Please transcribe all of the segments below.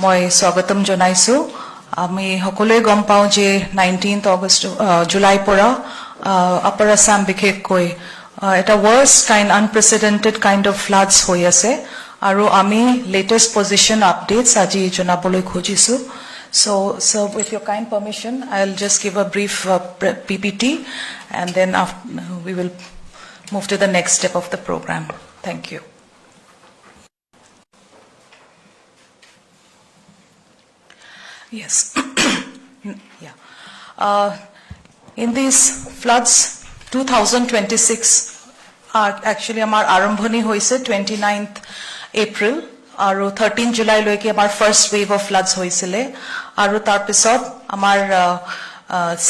মই স্বাগতম জনাইছো আমি সকলোৱে গম পাওঁ যে 19th August জুলাই পৰা Upper Assam বিশেষকৈ এটা worst kind unprecedented kind of floods হৈ আছে আৰু আমি latest position updates আজি জনাবলৈ খুজিছো so with your kind permission I'll just give a brief PPT and then we will move to the next step of the program. Thank you. Yes. Yeah. In these floods, 2026 actually our arambhani hoise 29th April aru 13 July loike our first wave of floods hoisile aru tar pisot our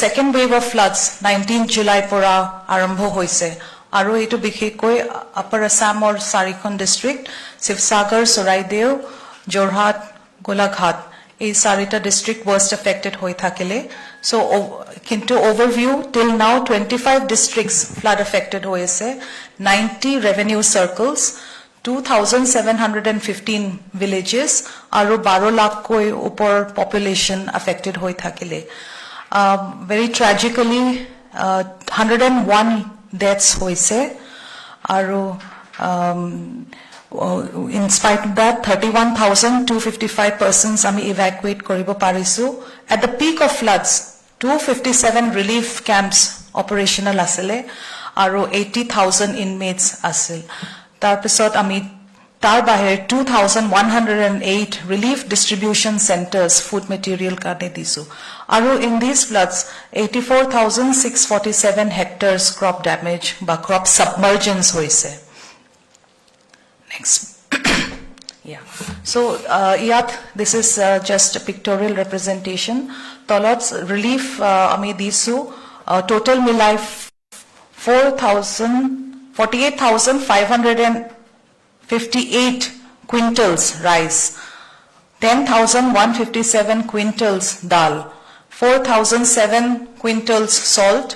second wave of floods 19th July pora arambho hoise aru etu bikhekoi Upper Assam or Sarikhon district Sivsagar Soraideo Jorhat Golaghat এই চাৰিটা district worst affected হৈ থাকিলে so কিন্তু overview till now 25 districts flood affected হৈ আছে 90 revenue circles 2715 villages আৰু 12 লাখ কৈ ওপৰ population affected হৈ থাকিলে very tragically 101 deaths হৈছে আৰু in spite of that 31,255 persons ami evacuate koribo parisu at the peak of floods 257 relief camps operational asile aru 80,000 inmates asil tar pisot ami tar baher 2,108 relief distribution centers food material karne disu aru in these floods 84,647 hectares crop damage ba crop submergence hoise. Next. Yeah. So, this is just a pictorial representation. Tolot's relief, ami disu, total milai 48,558 quintals rice, 10,157 quintals dal, 4,007 quintals salt,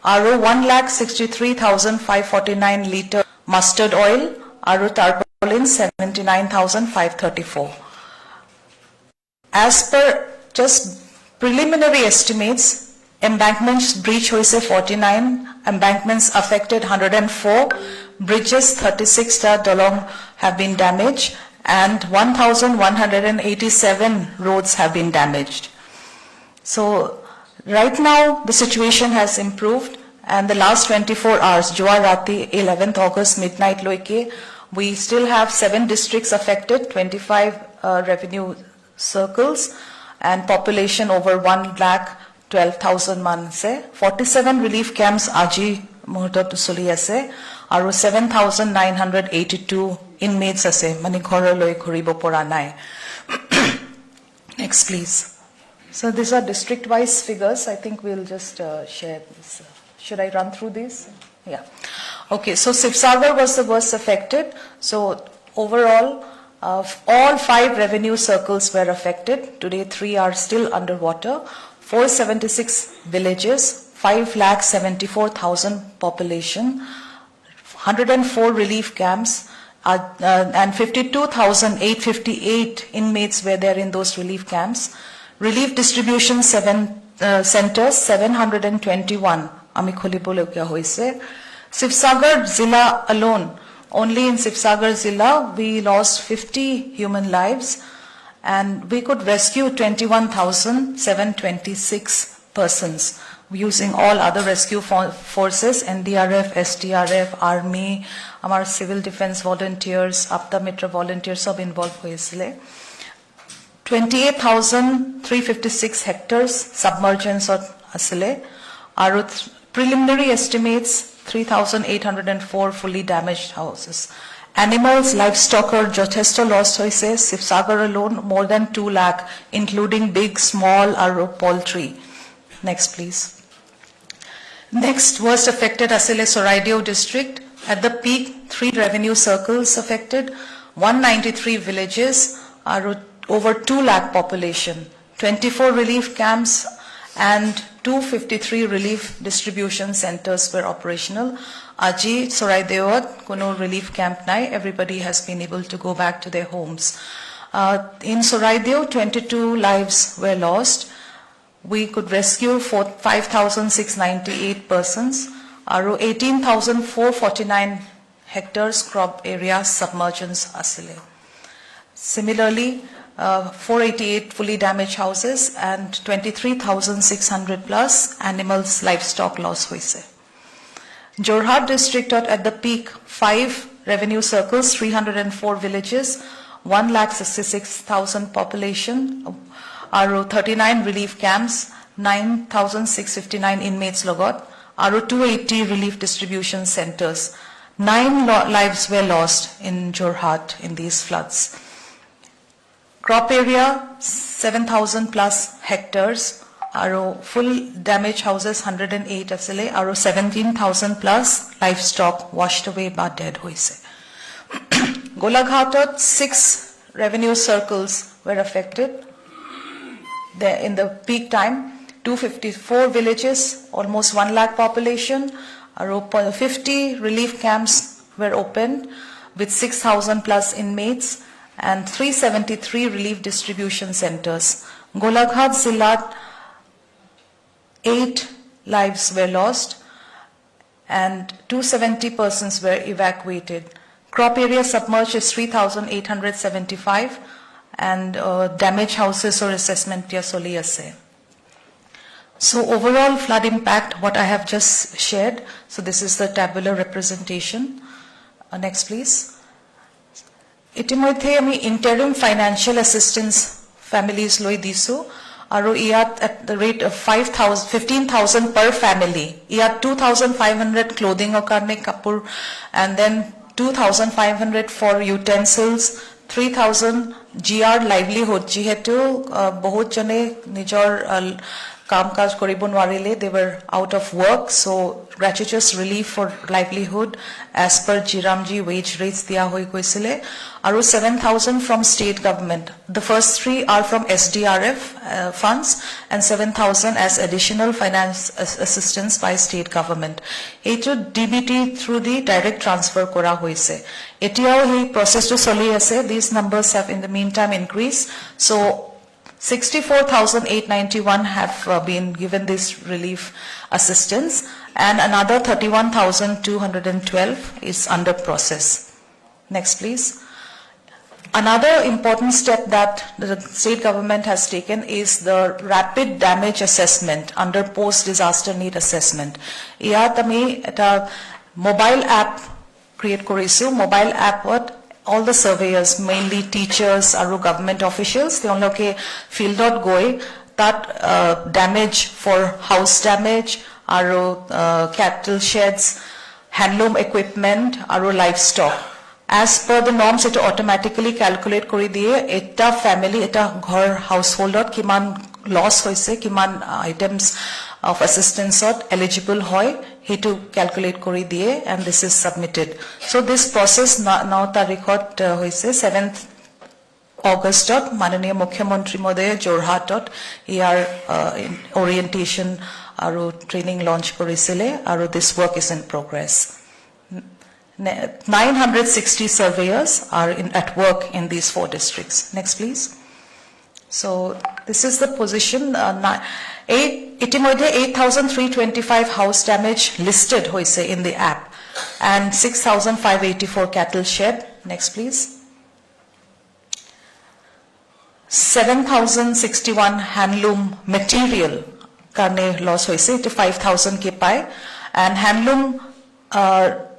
aru 1,63,549 liter mustard oil, aru tarpaulin 79,534. As per just preliminary estimates, embankments breach hoise 49, embankments affected 104, bridges 36 dolong have been damaged, and 1,187 roads have been damaged. So right now the situation has improved. And the last 24 hours, Jua Rati, 11th August, midnight loike, we still have 7 districts affected, 25 revenue circles, and population over 1,12,000 man se. 47 relief camps aji muhurtot soli ase, aru 7,982 inmates ase, mani ghoro loi ghuribo pora nai. Next, please. So these are district-wise figures. I think we'll just share this. Should I run through these? Yeah. Okay, so Sivsagar was the worst affected. So overall, all 5 revenue circles were affected. Today, 3 are still underwater. 476 villages, 5,74,000 population, 104 relief camps, and 52,858 inmates were there in those relief camps. Relief distribution centers, 721. Ami kholibologya hoise. Sivsagar Zilla alone, only in Sivsagar Zilla, we lost 50 human lives and we could rescue 21,726 persons using all other rescue forces, NDRF, SDRF, Army, our civil defense volunteers, Apta Mitra volunteers, sab involved hoisile. 28,356 hectares submergence asile, aru preliminary estimates 3,804 fully damaged houses. Animals, livestock or jothesto lost hoise, Sivsagar alone more than 2 lakh, including big, small or poultry. Next, please. Next, worst affected asile Soraideo district. At the peak, 3 revenue circles affected, 193 villages, over 2 lakh population, 24 relief camps, and 253 relief distribution centers were operational. Aji Soraideo, kono relief camp nai. Everybody has been able to go back to their homes. In Soraideo, 22 lives were lost. We could rescue 5,698 persons. Aru 18,449 hectares crop area submergence asile. Similarly, 488 fully damaged houses and 23,600 plus animals, livestock loss hoise. Jorhat district at the peak, 5 revenue circles, 304 villages, 1,66,000 population, Aru 39 relief camps, 9,659 inmates logot, Aru 280 relief distribution centers. 9 lives were lost in Jorhat in these floods. Crop area 7,000 plus hectares. Aru full damaged houses 108 asile. Aru 17,000 plus livestock washed away by dead hoise. Golaghatot 6 revenue circles were affected. In the peak time, 254 villages, almost 1 lakh population. 50 relief camps were opened with 6,000 plus inmates and 373 relief distribution centers. Golaghat Zilat, 8 lives were lost and 270 persons were evacuated. Crop area submerged is 3,875 and damaged houses or assessment soli ase. So overall flood impact, what I have just shared. So this is the tabular representation. Next please. Itimodhye ami interim financial assistance families loi disu. Aru iat at the rate of 15,000 per family. Iat 2,500 clothing or karne kapur and then 2,500 for utensils, 3,000 GR livelihood. Jihetu bahut jane nijor কাম-কাজ কৰিব নোৱাৰিলে, they were out of work, so gratuitous relief for livelihood as per Jiramji wage rates দিয়া হৈ গৈছিলে, আৰু 7,000 from state government. The first 3 are from SDRF funds and 7,000 as additional finance assistance by state government. এইটো DBT through the direct transfer কৰা হৈছে. এতিয়াও এই processটো চলি আছে. These numbers have in the meantime increased. So 64,891 have been given this relief assistance and another 31,212 is under process. Next please. Another important step that the state government has taken is the rapid damage assessment under post-disaster need assessment. Iyat ami eta mobile app create korisu. Mobile app what? All the surveyors, mainly teachers, aru government officials, they only field goi that damage for house damage, aru cattle sheds, handloom equipment, aru livestock. As per the norms, it automatically calculate kori diye eta family, eta ghor household kiman loss hoise, kiman items of assistance eligible hoy. He to calculate kori diye and this is submitted. So this process now tarikot hoise 7th August Mananiya Mukhyamantri Modoye Jorhatot orientation aru training launch korisile aru this work is in progress. 960 surveyors are at work in these 4 districts. Next please. So this is the position. Itimodhye 8,325 house damage listed hoise in the app and 6,584 cattle shed. Next please. 7,061 handloom material karne loss hoise to 5,000 ke pai and handloom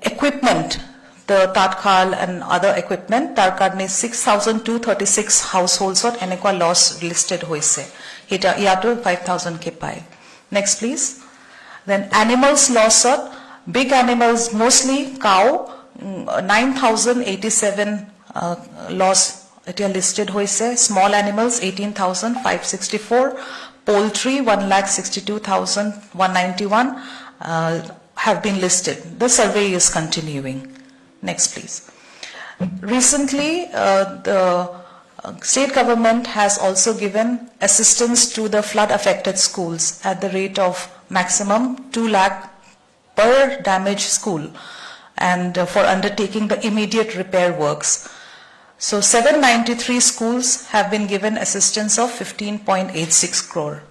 equipment, the tatkal and other equipment tar karne 6,236 households enekwa loss listed hoise. Hita yato 5,000 ke pai. Next please. Then animals loss big animals mostly cow 9,087 loss etia listed hoise. Small animals 18,564. Poultry 1,62,191 have been listed. The survey is continuing. Next please. Recently the state government has also given assistance to the flood affected schools at the rate of maximum 2 lakh per damaged school and for undertaking the immediate repair works. So 793 schools have been given assistance of 15.86 crore.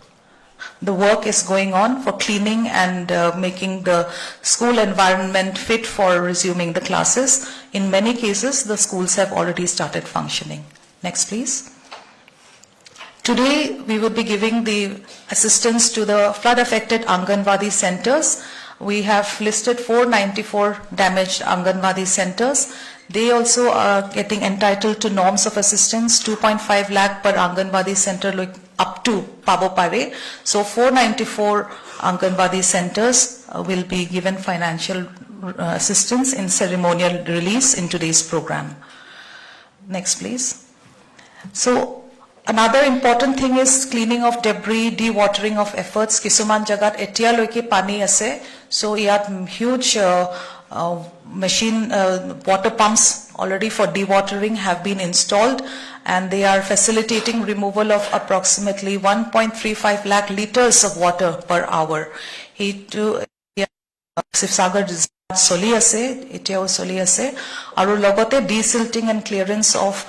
The work is going on for cleaning and making the school environment fit for resuming the classes. In many cases, the schools have already started functioning. Next, please. Today, we will be giving the assistance to the flood-affected Anganwadi centers. We have listed 494 damaged Anganwadi centers. They also are getting entitled to norms of assistance, 2.5 lakh per Anganwadi center up to Pabo Pare. So 494 Anganwadi centers will be given financial assistance in ceremonial release in today's program. Next, please. So another important thing is cleaning of debris, dewatering of efforts. Kisuman jagat etia loike pani ase. So yat huge machine water pumps already for dewatering have been installed, and they are facilitating removal of approximately 1.35 lakh liters of water per hour. Sivsagar soli ase, etiao soli ase, aru logote desilting and clearance of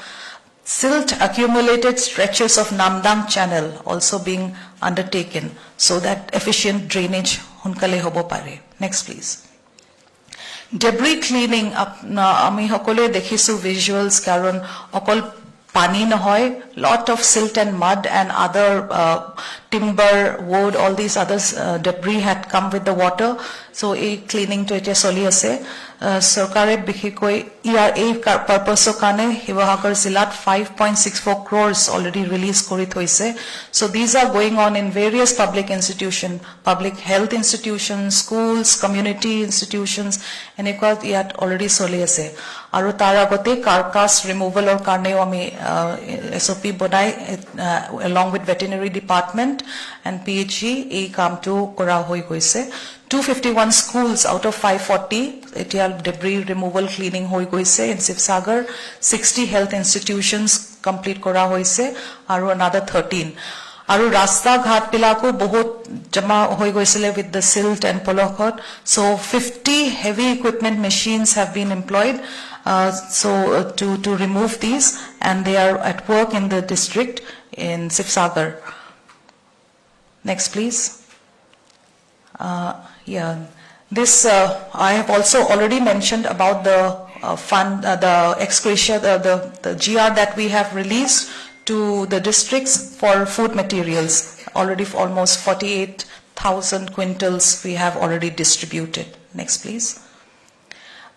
silt accumulated stretches of Namdang channel also being undertaken so that efficient drainage hunkale hobo pare. Next, please. Debris cleaning ami hokole dekhisu visuals karon okol pani nohoy, lot of silt and mud and other timber, wood, all these others debris had come with the water. So a cleaning to etia soli ase. Sarkare bikhikoi ERA purpose kane Hivahagar Zilat 5.64 crores already released kori thoise. So these are going on in various public institutions, public health institutions, schools, community institutions, and yat already soli ase. Aru tar agote carcass removal or karneo ami SOP bonai along with veterinary department and PHE ei kam to kora hoi goise. 251 schools out of 540 etia debris removal cleaning hoi goise in Sivsagar. 60 health institutions complete kora hoise aru another 13. Aru rasta ghat pilako bahut jama hoi goisile with the silt and polokhot. So 50 heavy equipment machines have been employed to remove these, and they are at work in the district in Sivsagar. Next, please. This I have also already mentioned about the fund, the ex gratia, the GR that we have released to the districts for food materials. Already for almost 48,000 quintals we have already distributed. Next, please.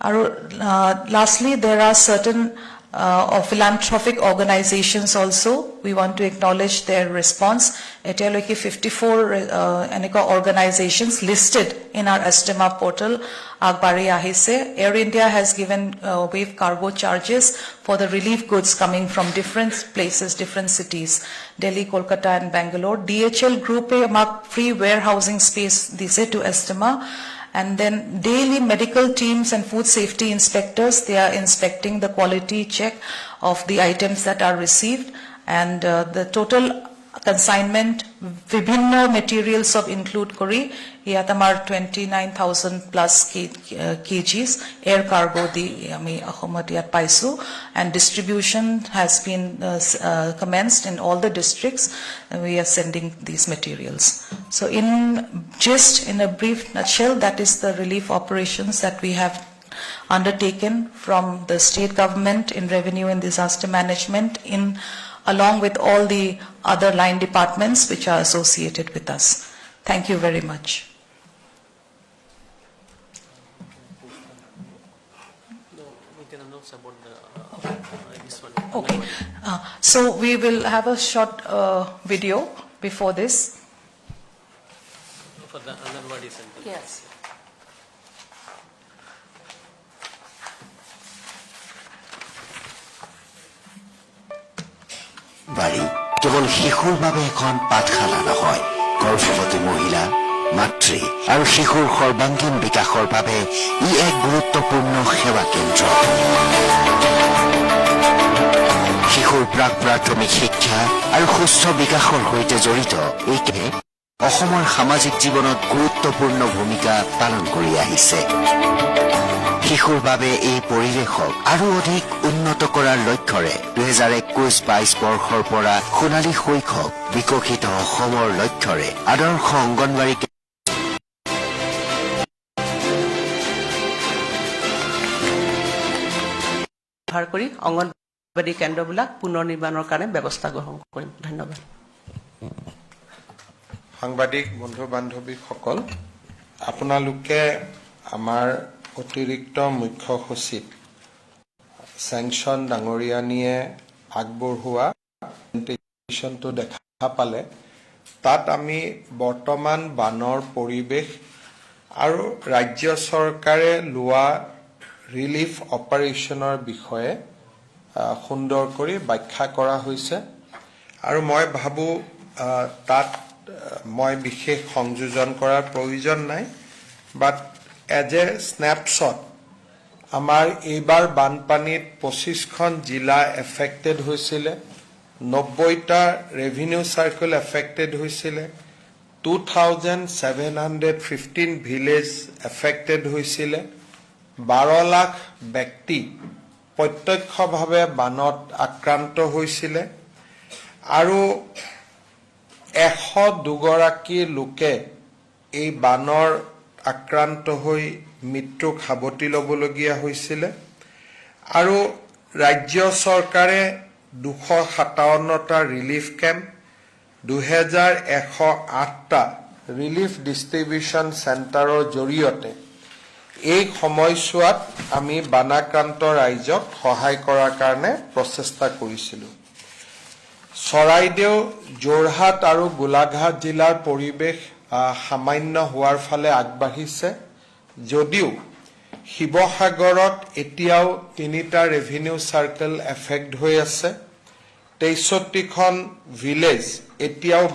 Lastly, there are certain philanthropic organizations also. We want to acknowledge their response. Etialoki 54 organizations listed in our Astema portal. Agbari Ahise. Air India has given waive cargo charges for the relief goods coming from different places, different cities, Delhi, Kolkata and Bangalore. DHL Group mark free warehousing space dise to Astema. And then daily medical teams and food safety inspectors, they are inspecting the quality check of the items that are received. And the total consignment, vibhinna materials of include kori, yatamar 29,000 plus kgs, air cargo di ami ahomatiyat paisu, and distribution has been commenced in all the districts. We are sending these materials. So in a brief nutshell, that is the relief operations that we have undertaken from the state government in revenue and disaster management along with all the other line departments which are associated with us. Thank you very much. Okay. So we will have a short video before this. For the Anganwadi center. Yes. বাড়ি cable শিশুৰ বাবে এখন পাঠশালা নহয়, গৰ্ভৱতী মহিলা, মাতৃ আৰু শিশুৰ সৰ্বাংগীন বিকাশৰ বাবে ই এক গুৰুত্বপূৰ্ণ সেৱা কেন্দ্ৰ। শিশুৰ প্ৰাক-প্ৰাথমিক শিক্ষা আৰু সুস্থ বিকাশৰ সৈতে জড়িত এই কেন্দ্ৰে অসমৰ সামাজিক জীৱনত গুৰুত্বপূৰ্ণ ভূমিকা পালন কৰি আহিছে। শিশুৰ বাবে এই পৰিৱেশক আৰু অধিক উন্নত কৰাৰ লক্ষ্যৰে 2021-22 বৰ্ষৰ পৰা সোণালী শৈশৱ বিকশিত অসমৰ লক্ষ্যৰে আদৰ্শ অংগনবাড়ী ব্যৱহাৰ কৰি অংগনবাড়ী কেন্দ্ৰবিলাক পুনৰ নিৰ্মাণৰ কাৰণে ব্যৱস্থা গ্ৰহণ কৰিম ধন্যবাদ সাংবাদিক বন্ধু বান্ধৱীসকল আপোনালোকে আমাৰ অতিৰিক্ত মুখ্য সচিব চেংচন ডাঙৰীয়ানীয়ে আগবঢ়োৱা প্ৰেজেণ্টেশ্যনটো দেখা পালে তাত আমি বৰ্তমান বানৰ পৰিৱেশ আৰু ৰাজ্য চৰকাৰে লোৱা ৰিলিফ অপাৰেশ্যনৰ বিষয়ে সুন্দৰ কৰি ব্যাখ্যা কৰা হৈছে আৰু মই ভাবো তাত মই বিশেষ সংযোজন কৰাৰ প্ৰয়োজন নাই বাট এজ এ স্নেপশ্বট আমাৰ এইবাৰ বানপানীত 25খন জিলা এফেক্টেড হৈছিলে 90টা ৰেভিনিউ সাৰ্কেল এফেক্টেড হৈছিলে 2715 ভিলেজ এফেক্টেড হৈছিলে 12 লাখ ব্যক্তি প্ৰত্যক্ষভাৱে বানত আক্ৰান্ত হৈছিলে আৰু 102 গৰাকী লোকে এই বানৰ আক্ৰান্ত হৈ মৃত্যুক সাৱটি ল'বলগীয়া হৈছিলে আৰু ৰাজ্য চৰকাৰে 257টা ৰিলিফ কেম্প 2108টা ৰিলিফ ডিষ্ট্ৰিবিউচন চেণ্টাৰৰ জৰিয়তে এই সময়ছোৱাত আমি বানাক্ৰান্ত ৰাইজক সহায় কৰাৰ কাৰণে প্ৰচেষ্টা কৰিছিলোঁ চৰাইদেউ যোৰহাট আৰু গোলাঘাট জিলাৰ পৰিৱেশ সামান্য হোৱাৰ ফালে আগবাঢ়িছে যদিও শিৱসাগৰত এতিয়াও 3টা ৰেভিনিউ সাৰ্কেল এফেক্ট হৈ আছে 63খন ভিলেজ এতিয়াও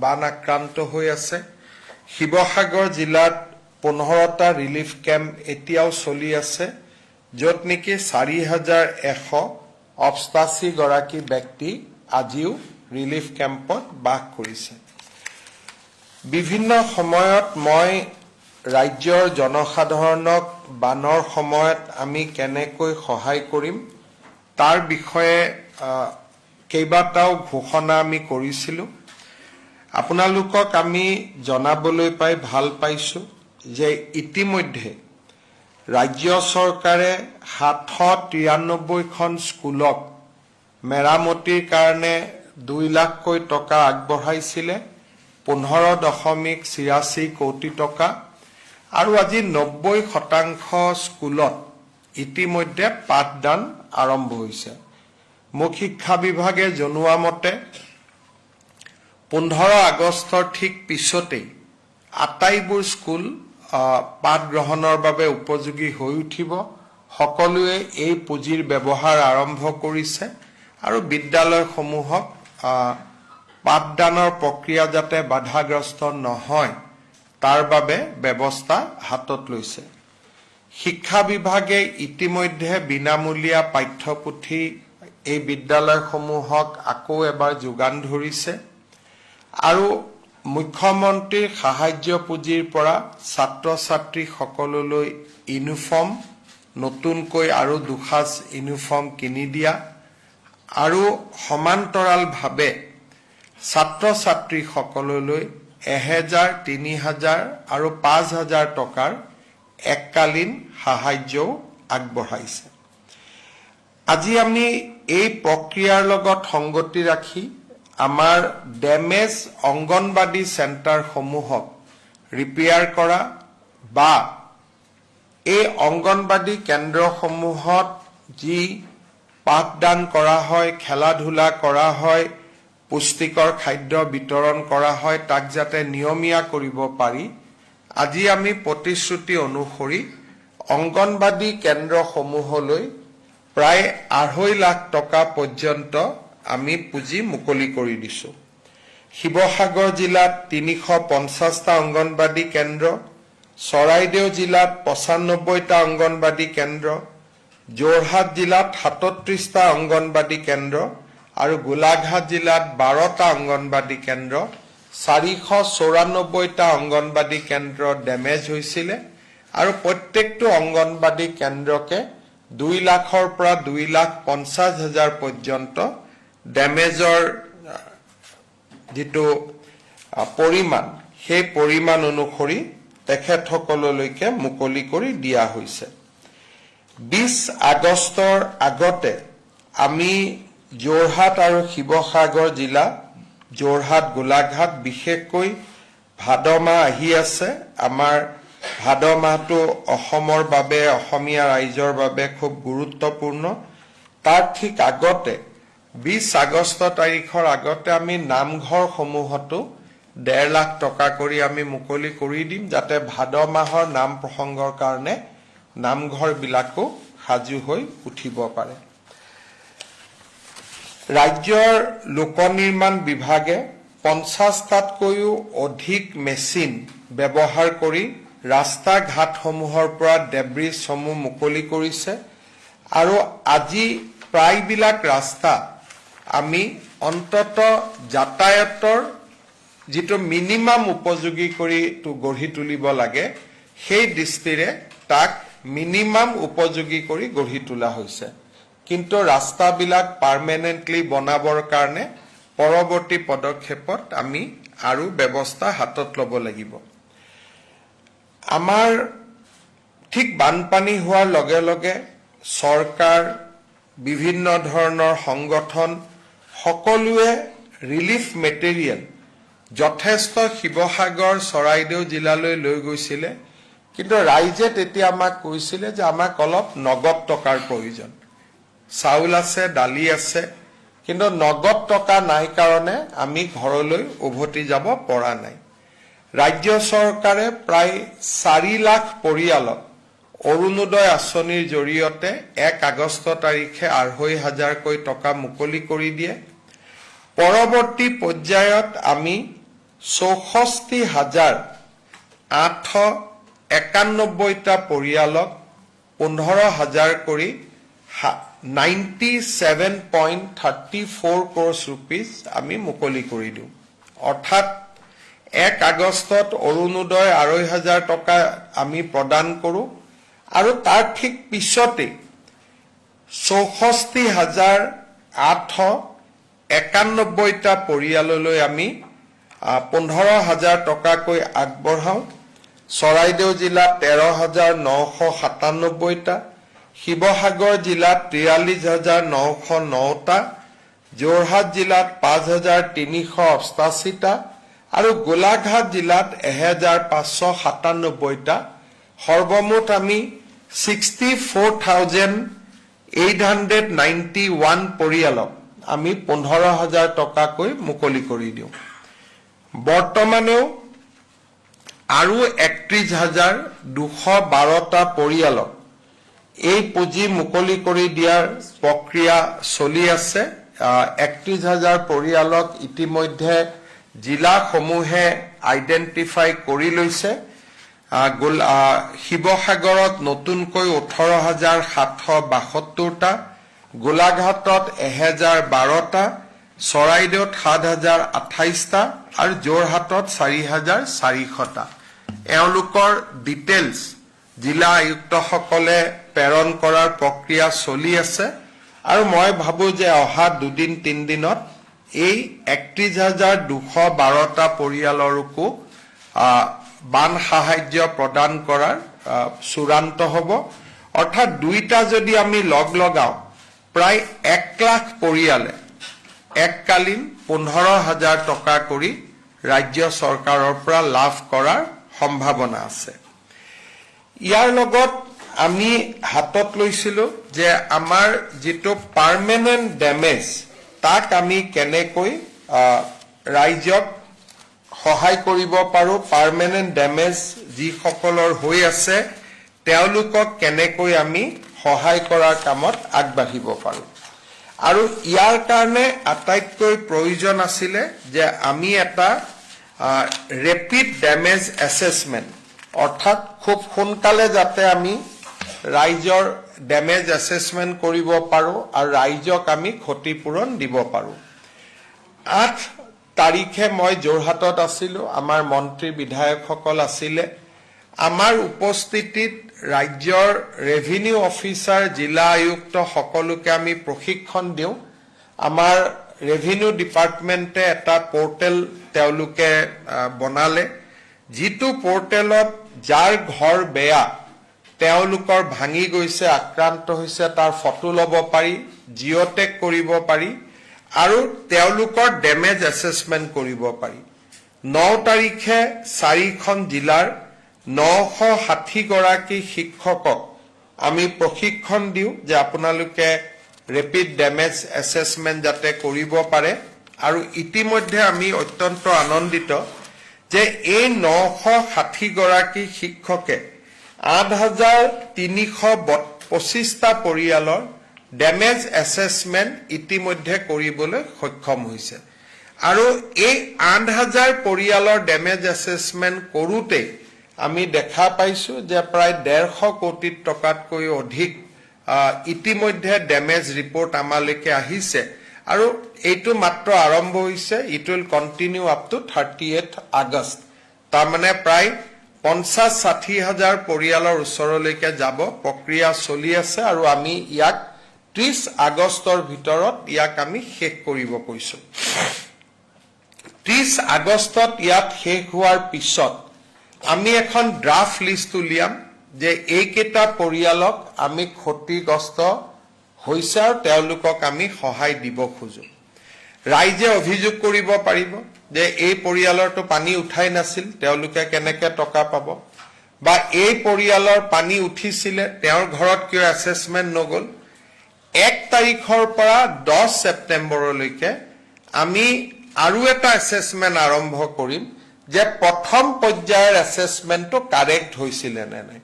বান আক্ৰান্ত হৈ আছে শিৱসাগৰ জিলাত 15টা ৰিলিফ কেম্প এতিয়াও চলি আছে য'ত নেকি 4188 গৰাকী ব্যক্তি আজিও ৰিলিফ কেম্পত বাস কৰিছে বিভিন্ন সময়ত মই ৰাজ্যৰ জনসাধাৰণক বানৰ সময়ত আমি কেনেকৈ সহায় কৰিম তাৰ বিষয়ে কেইবাটাও ঘোষণা আমি কৰিছিলোঁ আপোনালোকক আমি জনাবলৈ পাই ভাল পাইছো যে ইতিমধ্যে ৰাজ্য চৰকাৰে 793খন স্কুলক মেৰামতিৰ কাৰণে 2 লাখকৈ টকা আগবঢ়াইছিলে 15.86 কোটি টকা আৰু আজি 90% স্কুলত ইতিমধ্যে পাঠদান আৰম্ভ হৈছে মুখ্য শিক্ষা বিভাগে জনোৱা মতে 15 আগষ্টৰ ঠিক পিছতেই আটাইবোৰ স্কুল পাঠ গ্ৰহণৰ বাবে উপযোগী হৈ উঠিব সকলোৱে এই পুঁজিৰ ব্যৱহাৰ আৰম্ভ কৰিছে আৰু বিদ্যালয়সমূহক পাঠদানৰ প্ৰক্ৰিয়া যাতে বাধাগ্ৰস্ত নহয় তাৰ বাবে ব্যৱস্থা হাতত লৈছে শিক্ষা বিভাগে ইতিমধ্যে বিনামূলীয়া পাঠ্যপুথি এই বিদ্যালয়সমূহক আকৌ এবাৰ যোগান ধৰিছে আৰু মুখ্যমন্ত্ৰীৰ সাহায্য পুঁজিৰ পৰা ছাত্ৰ ছাত্ৰী সকললৈ ইউনিফৰ্ম নতুনকৈ আৰু দুখাজ ইউনিফৰ্ম কিনি দিয়া আৰু সমান্তৰালভাৱে ছাত্ৰ ছাত্ৰী সকললৈ 1000 3000 আৰু 5000 টকাৰ এককালীন সাহায্যও আগবঢ়াইছে আজি আমি এই প্ৰক্ৰিয়াৰ লগত সংগতি ৰাখি আমাৰ ডেমেজ অংগনবাড়ী চেণ্টাৰসমূহক ৰিপেয়াৰ কৰা বা এই অংগনবাড়ী কেন্দ্ৰসমূহত যি পাঠদান কৰা হয় খেলা ধূলা কৰা হয় পুষ্টিকৰ খাদ্য বিতৰণ কৰা হয় তাক যাতে নিয়মীয়া কৰিব পাৰি আজি আমি প্ৰতিশ্ৰুতি অনুসৰি অংগনবাড়ী কেন্দ্ৰসমূহলৈ প্ৰায় 2.5 লাখ টকা পৰ্যন্ত আমি পুঁজি মুকলি কৰি দিছো শিৱসাগৰ জিলাত 350টা অংগনবাড়ী কেন্দ্ৰ চৰাইদেউ জিলাত 95টা অংগনবাড়ী কেন্দ্ৰ যোৰহাট জিলাত 37টা অংগনবাড়ী কেন্দ্ৰ আৰু গোলাঘাট জিলাত 12টা অংগনবাড়ী কেন্দ্ৰ 494টা অংগনবাড়ী কেন্দ্ৰ ডেমেজ হৈছিলে আৰু প্ৰত্যেকটো অংগনবাদী কেন্দ্ৰকে 2 লাখৰ পৰা 2,50,000 পৰ্যন্ত ডেমেজৰ যিটো পৰিমাণ সেই পৰিমাণ অনুসৰি তেখেতসকললৈকে মুকলি কৰি দিয়া হৈছে 20 আগষ্টৰ আগতে আমি যোৰহাট আৰু শিৱসাগৰ জিলা যোৰহাট গোলাঘাট বিশেষকৈ ভাদ মাহ আহি আছে আমাৰ ভাদ মাহটো অসমৰ বাবে অসমীয়া ৰাইজৰ বাবে খুব গুৰুত্বপূৰ্ণ তাৰ ঠিক আগতে 20 আগষ্ট তাৰিখৰ আগতে আমি নামঘৰসমূহতো 1.5 লাখ টকা কৰি আমি মুকলি কৰি দিম যাতে ভাদ মাহৰ নাম প্ৰসংগৰ কাৰণে নামঘৰবিলাকো সাজু হৈ উঠিব পাৰে ৰাজ্যৰ লোক নিৰ্মাণ বিভাগে 50টাতকৈও অধিক মেচিন ব্যৱহাৰ কৰি ৰাস্তা ঘাটসমূহৰ পৰা ডেব্ৰিজসমূহ মুকলি কৰিছে আৰু আজি প্ৰায়বিলাক ৰাস্তা আমি অন্তত যাতায়াতৰ যিটো মিনিমাম উপযোগী কৰি গঢ়ি তুলিব লাগে সেই দৃষ্টিৰে তাক মিনিমাম উপযোগী কৰি গঢ়ি তোলা হৈছে কিন্তু ৰাস্তাবিলাক পাৰ্মানেন্টলি বনাবৰ কাৰণে পৰৱৰ্তী পদক্ষেপত আমি আৰু ব্যৱস্থা হাতত ল'ব লাগিব আমাৰ ঠিক বানপানী হোৱাৰ লগে লগে চৰকাৰ বিভিন্ন ধৰণৰ সংগঠন সকলোৱে ৰিলিফ মেটেৰিয়েল যথেষ্ট শিৱসাগৰ চৰাইদেউ জিলালৈ লৈ গৈছিলে কিন্তু ৰাইজে তেতিয়া আমাক কৈছিলে যে আমাক অলপ নগদ টকাৰ প্ৰয়োজন চাউল আছে দালি আছে কিন্তু নগদ টকা নাই কাৰণে আমি ঘৰলৈ উভতি যাব পৰা নাই ৰাজ্য চৰকাৰে প্ৰায় 4 লাখ পৰিয়ালক অৰুণোদয় আঁচনিৰ জৰিয়তে 1 আগষ্ট তাৰিখে 2,500 কৈ টকা মুকলি কৰি দিয়ে পৰৱৰ্তী পৰ্যায়ত আমি 64,891টা পৰিয়ালক 15,000 কৰি 97.34 crores rupees আমি মুকলি কৰি দিওঁ অৰ্থাৎ 1 আগষ্টত অৰুণোদয় 2,500 টকা আমি প্ৰদান কৰোঁ আৰু তাৰ ঠিক পিছতে 64,891টা পৰিয়াললৈ আমি 15,000 টকাকৈ আগবঢ়াওঁ চৰাইদেউ জিলাত 13,997টা শিৱসাগৰ জিলাত 43,909টা যোৰহাট জিলাত 5,388টা আৰু গোলাঘাট জিলাত 1,597টা সৰ্বমুঠ আমি 64,891 পৰিয়ালক আমি 15,000 টকাকৈ মুকলি কৰি দিওঁ বৰ্তমানেও আৰু 31,212টা পৰিয়ালক এই পুঁজি মুকলি কৰি দিয়াৰ প্ৰক্ৰিয়া চলি আছে 31,000 পৰিয়ালক ইতিমধ্যে জিলাসমূহে আইডেন্টিফাই কৰি লৈছে শিৱসাগৰত নতুনকৈ 18,772টা গোলাঘাটত 1,012টা চৰাইদেউত 7,028টা আৰু যোৰহাটত 4,400টা এওঁলোকৰ ডিটেইলছ জিলা আয়ুক্তসকলে প্ৰেৰণ কৰাৰ প্ৰক্ৰিয়া চলি আছে আৰু মই ভাবো যে অহা 2-3 দিনত এই 31,212টা পৰিয়ালৰকো বান সাহায্য প্ৰদান কৰাৰ চূড়ান্ত হ'ব অৰ্থাৎ দুইটা যদি আমি লগাও প্ৰায় 1 লাখ পৰিয়ালে এককালীন 15,000 টকা কৰি ৰাজ্য চৰকাৰৰ পৰা লাভ কৰাৰ সম্ভাৱনা আছে ইয়াৰ লগত আমি হাতত লৈছিলো যে আমাৰ যেটো পাৰ্মানেন্ট ড্যামেজ তাক আমি কেনেকৈ ৰাজ্যক সহায় কৰিব পাৰো পাৰ্মানেন্ট ড্যামেজ যি সকলৰ হৈ আছে তেওঁলোকক কেনেকৈ আমি সহায় কৰাৰ কামত আগবাঢ়িব পাৰো আৰু ইয়াৰ কাৰণে আটাইতকৈ প্ৰয়োজন আছিল যে আমি এটা ৰেপিড ড্যামেজ অ্যাসেসমেন্ট অৰ্থাৎ খুব সোনকালে যাতে আমি ৰাইজৰ ড্যামেজ অ্যাসেসমেন্ট কৰিব পাৰো আৰু ৰাইজক আমি ক্ষতিপূৰণ দিব পাৰো 8 তাৰিখে মই যোৰহাটত আছিলো আমাৰ মন্ত্ৰী বিধায়কসকল আছিলে আমাৰ উপস্থিতিত ৰাজ্যৰ ৰেভিনিউ অফিচাৰ জিলা আয়ুক্ত সকলোকে আমি প্ৰশিক্ষণ দিওঁ আমাৰ ৰেভিনিউ ডিপাৰ্টমেণ্টে এটা পৰ্টেল তেওঁলোকে বনালে যিটো পৰ্টেলত যাৰ ঘৰ বেয়া তেওঁলোকৰ ভাঙি গৈছে আক্ৰান্ত হৈছে তাৰ ফটো ল'ব পাৰি জিঅ'টেক কৰিব পাৰি আৰু তেওঁলোকৰ ডেমেজ এছেছমেণ্ট কৰিব পাৰি 9 তাৰিখে 4খন জিলাৰ 960 গৰাকী শিক্ষকক আমি প্ৰশিক্ষণ দিওঁ যে আপোনালোকে ৰেপিড ডেমেজ এছেছমেণ্ট যাতে কৰিব পাৰে আৰু ইতিমধ্যে আমি অত্যন্ত আনন্দিত যে এই 960 গৰাকী শিক্ষকে 8,325টা পৰিয়ালৰ ডেমেজ এছেছমেণ্ট ইতিমধ্যে কৰিবলৈ সক্ষম হৈছে আৰু এই 8,000 পৰিয়ালৰ ডেমেজ এছেছমেণ্ট কৰোঁতে আমি দেখা পাইছো যে প্ৰায় 150 কোটি টকাতকৈ অধিক ইতিমধ্যে ডেমেজ ৰিপৰ্ট আমালৈকে আহিছে আৰু এইটো মাত্ৰ আৰম্ভ হৈছে it will continue up to 38 August তাৰমানে প্ৰায় 50-60 হাজাৰ পৰিয়ালৰ ওচৰলৈকে যাব প্ৰক্ৰিয়া চলি আছে আৰু আমি ইয়াক 30 আগষ্টৰ ভিতৰত ইয়াক আমি শেষ কৰিব কৈছো 30 আগষ্টত ইয়াত শেষ হোৱাৰ পিছত আমি এখন ড্ৰাফট লিষ্ট উলিয়াম যে এইকেইটা পৰিয়ালক আমি ক্ষতিগ্ৰস্ত হৈছে আৰু তেওঁলোকক আমি সহায় দিব খোজো ৰাইজে অভিযোগ কৰিব পাৰিব যে এই পৰিয়ালৰটো পানী উঠাই নাছিল তেওঁলোকে কেনেকৈ টকা পাব বা এই পৰিয়ালৰ পানী উঠিছিলে তেওঁৰ ঘৰত কিয় এছেছমেণ্ট নগ'ল 1 তাৰিখৰ পৰা 10 ছেপ্টেম্বৰলৈকে আমি আৰু এটা এছেছমেণ্ট আৰম্ভ কৰিম যে প্ৰথম পৰ্যায়ৰ এছেছমেণ্টটো কাৰেক্ট হৈছিলে নে নাই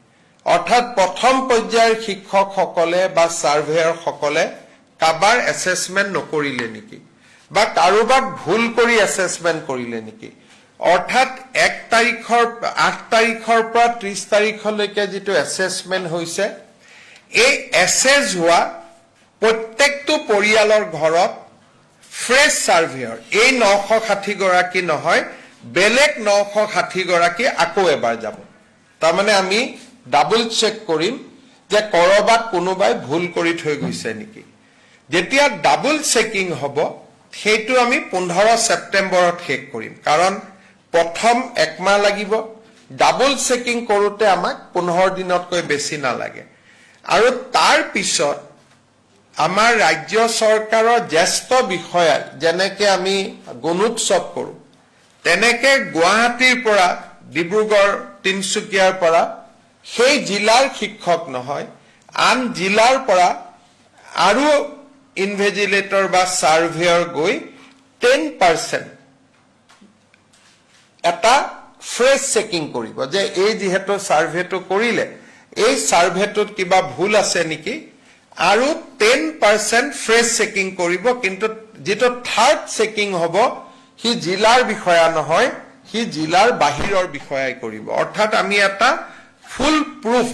অৰ্থাৎ প্ৰথম পৰ্যায়ৰ শিক্ষকসকলে বা ছাৰ্ভেয়াৰসকলে কাবাৰ এছেছমেণ্ট নকৰিলে নেকি বা কাৰোবাক ভুল কৰি এছেছমেণ্ট কৰিলে নেকি অৰ্থাৎ 8 তাৰিখৰ পৰা 30 তাৰিখলৈকে যিটো এছেছমেণ্ট হৈছে এই এছেছ হোৱা প্ৰত্যেকটো পৰিয়ালৰ ঘৰত ফ্ৰেছ ছাৰ্ভেয়াৰ এই 960 গৰাকী নহয় বেলেগ 960 গৰাকী আকৌ এবাৰ যাব তাৰমানে আমি ডাবল চেক কৰিম যে কৰবাত কোনোবাই ভুল কৰি থৈ গৈছে নেকি যেতিয়া ডাবল চেকিং হ'ব সেইটো আমি 15 ছেপ্টেম্বৰত শেষ কৰিম কাৰণ প্ৰথম একমাহ লাগিব ডাবল চেকিং কৰোতে আমাক 15 দিনতকৈ বেছি নালাগে আৰু তাৰ পিছত আমাৰ ৰাজ্য চৰকাৰৰ জ্যেষ্ঠ বিষয়া যেনেকৈ আমি গণোৎসৱ কৰোঁ তেনেকৈ গুৱাহাটীৰ পৰা ডিব্ৰুগড় তিনচুকীয়াৰ পৰা সেই জিলাৰ শিক্ষক নহয় আন জিলাৰ পৰা আৰু ইনভেজিলেটৰ বা ছাৰ্ভেয়াৰ গৈ 10% এটা ফ্ৰেছ চেকিং কৰিব যে এই যিহেতু ছাৰ্ভেটো কৰিলে এই ছাৰ্ভেটোত কিবা ভুল আছে নেকি আৰু 10% ফ্ৰেছ চেকিং কৰিব কিন্তু যেটো থাৰ্ড চেকিং হ'ব হি জিলাৰ বিষয়া নহয় হি জিলাৰ বাহিৰৰ বিষয়াই কৰিব অৰ্থাৎ আমি এটা ফুল প্ৰুফ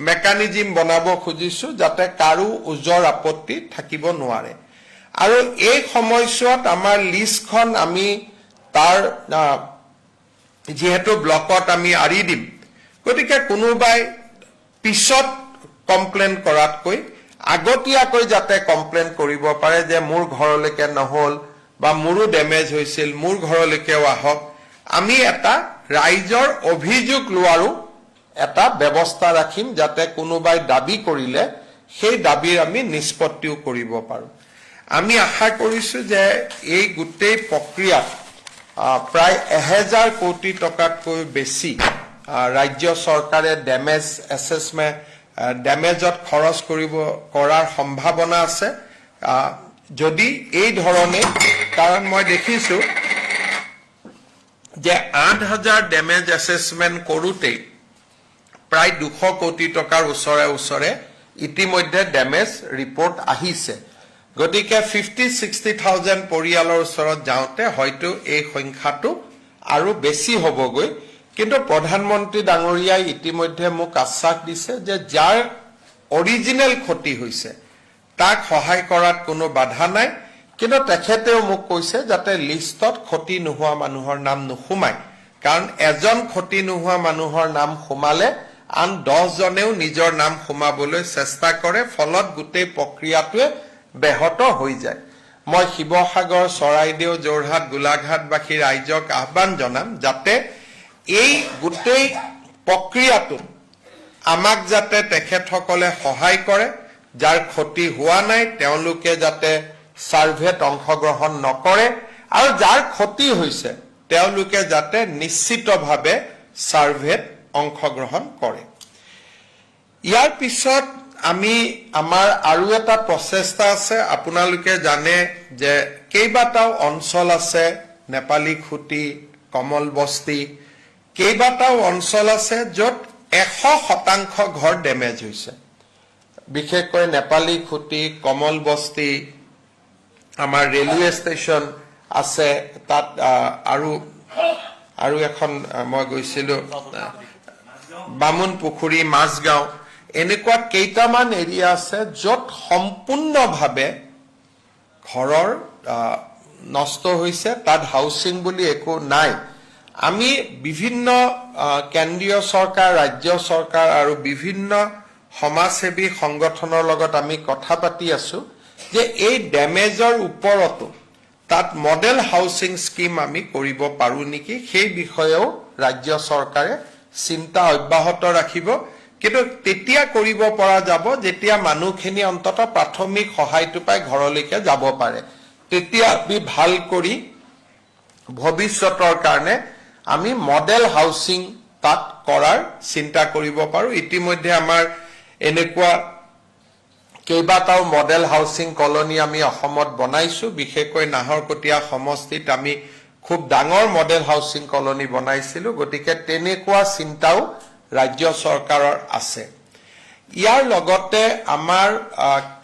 মেকানিজম বনাব খুজিছো যাতে কাৰো উজৰ আপত্তি থাকিব নোৱাৰে আৰু এই সময়ছোৱাত আমাৰ লিষ্টখন আমি তাৰ যেহেতু ব্লকত আমি আৰি দিম গতিকে কোনোবাই পিছত কমপ্লেইন কৰাতকৈ আগতীয়াকৈ যাতে কমপ্লেইন কৰিব পাৰে যে মোৰ ঘৰলৈকে নহল বা মোৰো ডেমেজ হৈছিল মোৰ ঘৰলৈকেও আহক আমি এটা ৰাইজৰ অভিযোগ লোৱাৰো এটা ব্যৱস্থা ৰাখিম যাতে কোনোবাই দাবী কৰিলে সেই দাবীৰ আমি নিষ্পত্তিও কৰিব পাৰো আমি আশা কৰিছো যে এই গোটেই প্ৰক্ৰিয়াত প্ৰায় 1000 কোটি টকাতকৈ বেছি ৰাজ্য চৰকাৰে ডেমেজ এছেছমেণ্ট ডেমেজত খৰচ কৰাৰ সম্ভাৱনা আছে যদি এই ধৰণে কাৰণ মই দেখিছো যে 8000 ডেমেজ এছেছমেণ্ট কৰোতে প্ৰায় 200 কোটি টকাৰ ওচৰে ইতিমধ্যে ডেমেজ ৰিপৰ্ট আহিছে গতিকে 50-60,000 পৰিয়ালৰ ওচৰত যাওঁতে হয়তো এই সংখ্যাটো আৰু বেছি হ'বগৈ কিন্তু প্ৰধানমন্ত্ৰী ডাঙৰীয়াই ইতিমধ্যে মোক আশ্বাস দিছে যে যাৰ অৰিজিনেল ক্ষতি হৈছে তাক সহায় কৰাত কোনো বাধা নাই কিন্তু তেখেতেও মোক কৈছে যাতে লিষ্টত ক্ষতি নোহোৱা মানুহৰ নাম নোসোমায় কাৰণ এজন ক্ষতি নোহোৱা মানুহৰ নাম সোমালে আন 10 জনেও নিজৰ নাম সোমাবলৈ চেষ্টা কৰে, ফলত গোটেই প্ৰক্ৰিয়াটোৱে ব্যাহত হৈ যায়। মই শিৱসাগৰ, চৰাইদেউ, যোৰহাট, গোলাঘাটবাসী ৰাইজক আহ্বান জনাম যাতে এই গোটেই প্ৰক্ৰিয়াটো আমাক যাতে তেখেতসকলে সহায় কৰে, যাৰ ক্ষতি হোৱা নাই তেওঁলোকে যাতে সাৰ্ভেত অংশগ্ৰহণ নকৰে, আৰু যাৰ ক্ষতি হৈছে তেওঁলোকে যাতে নিশ্চিতভাৱে সাৰ্ভেত অংশগ্ৰহণ কৰে। ইয়াৰ পিছত আমি আমাৰ আৰু এটা প্ৰচেষ্টা আছে। আপোনালোকে জানে যে কেইবাটাও অঞ্চল আছে, নেপালী খুটি, কমল বস্তি, কেইবাটাও অঞ্চল আছে য'ত 100% ঘৰ ডেমেজ হৈছে। বিশেষকৈ নেপালী খুটি, কমল বস্তি, আমাৰ ৰেলৱে ষ্টেচন আছে, তাত আৰু এখন মই গৈছিলো বামুণ পুখুৰী, মাছগাঁও, এনেকুৱা কেইটামান এৰিয়া আছে য'ত সম্পূৰ্ণভাৱে ঘৰৰ নষ্ট হৈছে, তাত হাউচিং বুলি একো নাই। আমি বিভিন্ন কেন্দ্ৰীয় চৰকাৰ, ৰাজ্য চৰকাৰ আৰু বিভিন্ন সমাজসেৱী সংগঠনৰ লগত আমি কথা পাতি আছো যে এই ডেমেজৰ ওপৰতো তাত মডেল হাউচিং স্কিম আমি কৰিব পাৰো নেকি, সেই বিষয়েও ৰাজ্য চৰকাৰে চিন্তা অব্যাহত ৰাখিব। কিন্তু তেতিয়া কৰিব পৰা যাব যেতিয়া মানুহখিনি অন্তত প্ৰাথমিক সহায়টো পাই ঘৰলৈকে যাব পাৰে। তেতিয়া আমি ভাল কৰি ভৱিষ্যতৰ কাৰণে আমি মডেল হাউচিং তাত কৰাৰ চিন্তা কৰিব পাৰো। ইতিমধ্যে আমাৰ এনেকুৱা কেইবাটাও মডেল হাউচিং কলনী আমি অসমত বনাইছো। বিশেষকৈ নাহৰকটীয়া সমষ্টিত আমি খুব ডাঙৰ মডেল হাউচিং কলনী বনাইছিলো। গতিকে তেনেকুৱা চিন্তাও ৰাজ্য চৰকাৰৰ আছে। ইয়াৰ লগতে আমাৰ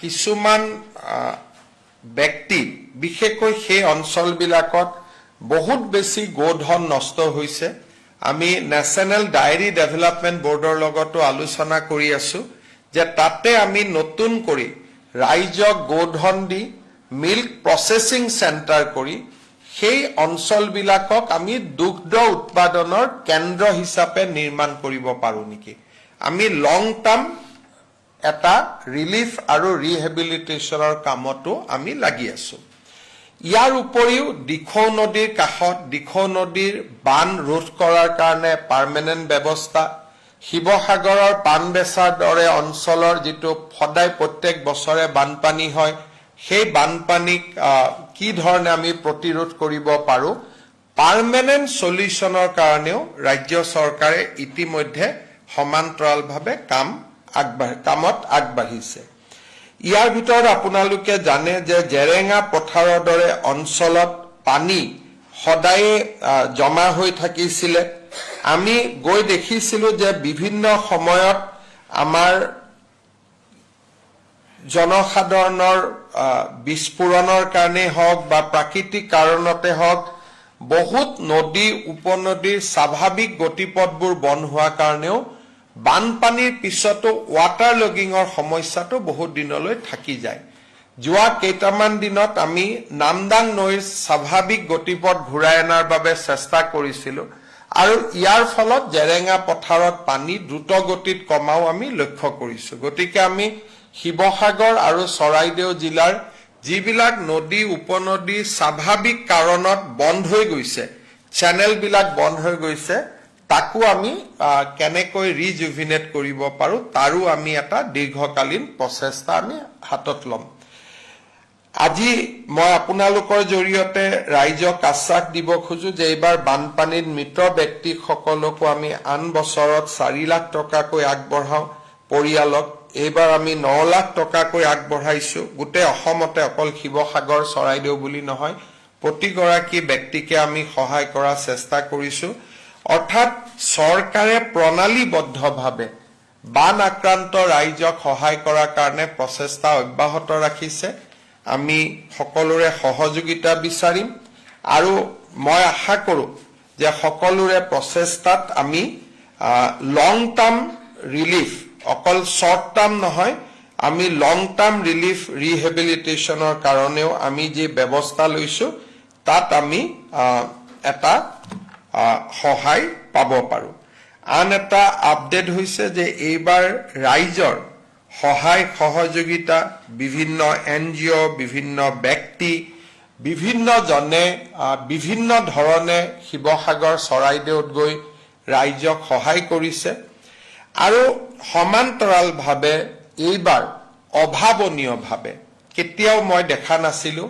কিছুমান ব্যক্তি, বিশেষকৈ সেই অঞ্চলবিলাকত বহুত বেছি গোধন নষ্ট হৈছে। আমি নেশ্যনেল ডায়েৰী ডেভেলপমেণ্ট বোৰ্ডৰ লগতো আলোচনা কৰি আছো যে তাতে আমি নতুন কৰি ৰাইজক গোধন দি মিল্ক প্ৰচেছিং চেণ্টাৰ কৰি সেই অঞ্চলবিলাকক আমি দুগ্ধ উৎপাদনৰ কেন্দ্ৰ হিচাপে নিৰ্মাণ কৰিব পাৰো নেকি। আমি লং টাৰ্ম এটা ৰিলিফ আৰু ৰিহেবিলিটেশ্যনৰ কামতো আমি লাগি আছো। ইয়াৰ উপৰিও দিখৌ নদীৰ কাষত দিখৌ নদীৰ বান ৰোধ কৰাৰ কাৰণে পাৰ্মানেণ্ট ব্যৱস্থা, শিৱসাগৰৰ পাণবেচাৰ দৰে অঞ্চলৰ যিটো সদায় প্ৰত্যেক বছৰে বানপানী হয়, সেই বানপানীক কি ধৰণে আমি প্ৰতিৰোধ কৰিব পাৰো, পাৰ্মানেণ্ট সলিউশ্যনৰ কাৰণেও ৰাজ্য চৰকাৰে ইতিমধ্যে সমান্তৰালভাৱে কামত আগবাঢ়িছে। ইয়াৰ ভিতৰত আপোনালোকে জানে যে জেৰেঙা পথাৰৰ দৰে অঞ্চলত পানী সদায়ে জমা হৈ থাকিছিলে। আমি গৈ দেখিছিলো যে বিভিন্ন সময়ত আমাৰ জনসাধাৰণৰ বিস্ফোৰণৰ কাৰণে হওক বা প্ৰাকৃতিক কাৰণতে হওক বহুত নদী উপনদীৰ স্বাভাৱিক গতিপথবোৰ বন্ধ হোৱাৰ কাৰণেও বানপানীৰ পিছতো ৱাটাৰ লগিঙৰ সমস্যাটো বহুত দিনলৈ থাকি যায়। যোৱা কেইটামান দিনত আমি নামদাং নৈৰ স্বাভাৱিক গতিপথ ঘূৰাই অনাৰ বাবে চেষ্টা কৰিছিলো আৰু ইয়াৰ ফলত জেৰেঙা পথাৰত পানী দ্ৰুত গতিত কমাও আমি লক্ষ্য কৰিছো। গতিকে আমি শিৱসাগৰ আৰু চৰাইদেউ জিলাৰ যিবিলাক নদী উপনদী স্বাভাৱিক কাৰণত বন্ধ হৈ গৈছে, চেনেলবিলাক বন্ধ হৈ গৈছে, তাকো আমি কেনেকৈ ৰিজুভিনেট কৰিব পাৰো তাৰো আমি এটা দীৰ্ঘকালীন প্ৰচেষ্টা আমি হাতত ল'ম। আজি মই আপোনালোকৰ জৰিয়তে ৰাইজক আশ্বাস দিব খোজো যে এইবাৰ বানপানীত মৃত ব্যক্তিসকলকো আমি আন বছৰত 4 লাখ টকাকৈ আগবঢ়াওঁ পৰিয়ালক। এইবাৰ আমি 9 লাখ টকাকৈ আগবঢ়াইছো। গোটেই অসমতে অকল শিৱসাগৰ চৰাইদেউ বুলি নহয়, প্ৰতিগৰাকী ব্যক্তিকে আমি সহায় কৰাৰ চেষ্টা কৰিছো। অৰ্থাৎ চৰকাৰে প্ৰণালীবদ্ধভাৱে বান আক্ৰান্ত ৰাইজক সহায় কৰাৰ কাৰণে প্ৰচেষ্টা অব্যাহত ৰাখিছে। আমি সকলোৰে সহযোগিতা বিচাৰিম আৰু মই আশা কৰো যে সকলোৰে প্ৰচেষ্টাত আমি লং টাৰ্ম ৰিলিফ, অকল শৰ্ট টাৰ্ম নহয়, আমি লং টাৰ্ম ৰিলিফ ৰিহেবিলিটেশ্যনৰ কাৰণেও আমি যি ব্যৱস্থা লৈছো তাত আমি এটা সহায় পাব পাৰোঁ। আন এটা আপডেট হৈছে যে এইবাৰ ৰাইজৰ সহায় সহযোগিতা বিভিন্ন NGO, বিভিন্ন ব্যক্তি, বিভিন্নজনে বিভিন্ন ধৰণে শিৱসাগৰ চৰাইদেউত গৈ ৰাইজক সহায় কৰিছে আৰু সমান্তৰালভাৱে এইবাৰ অভাৱনীয়ভাৱে কেতিয়াও মই দেখা নাছিলোঁ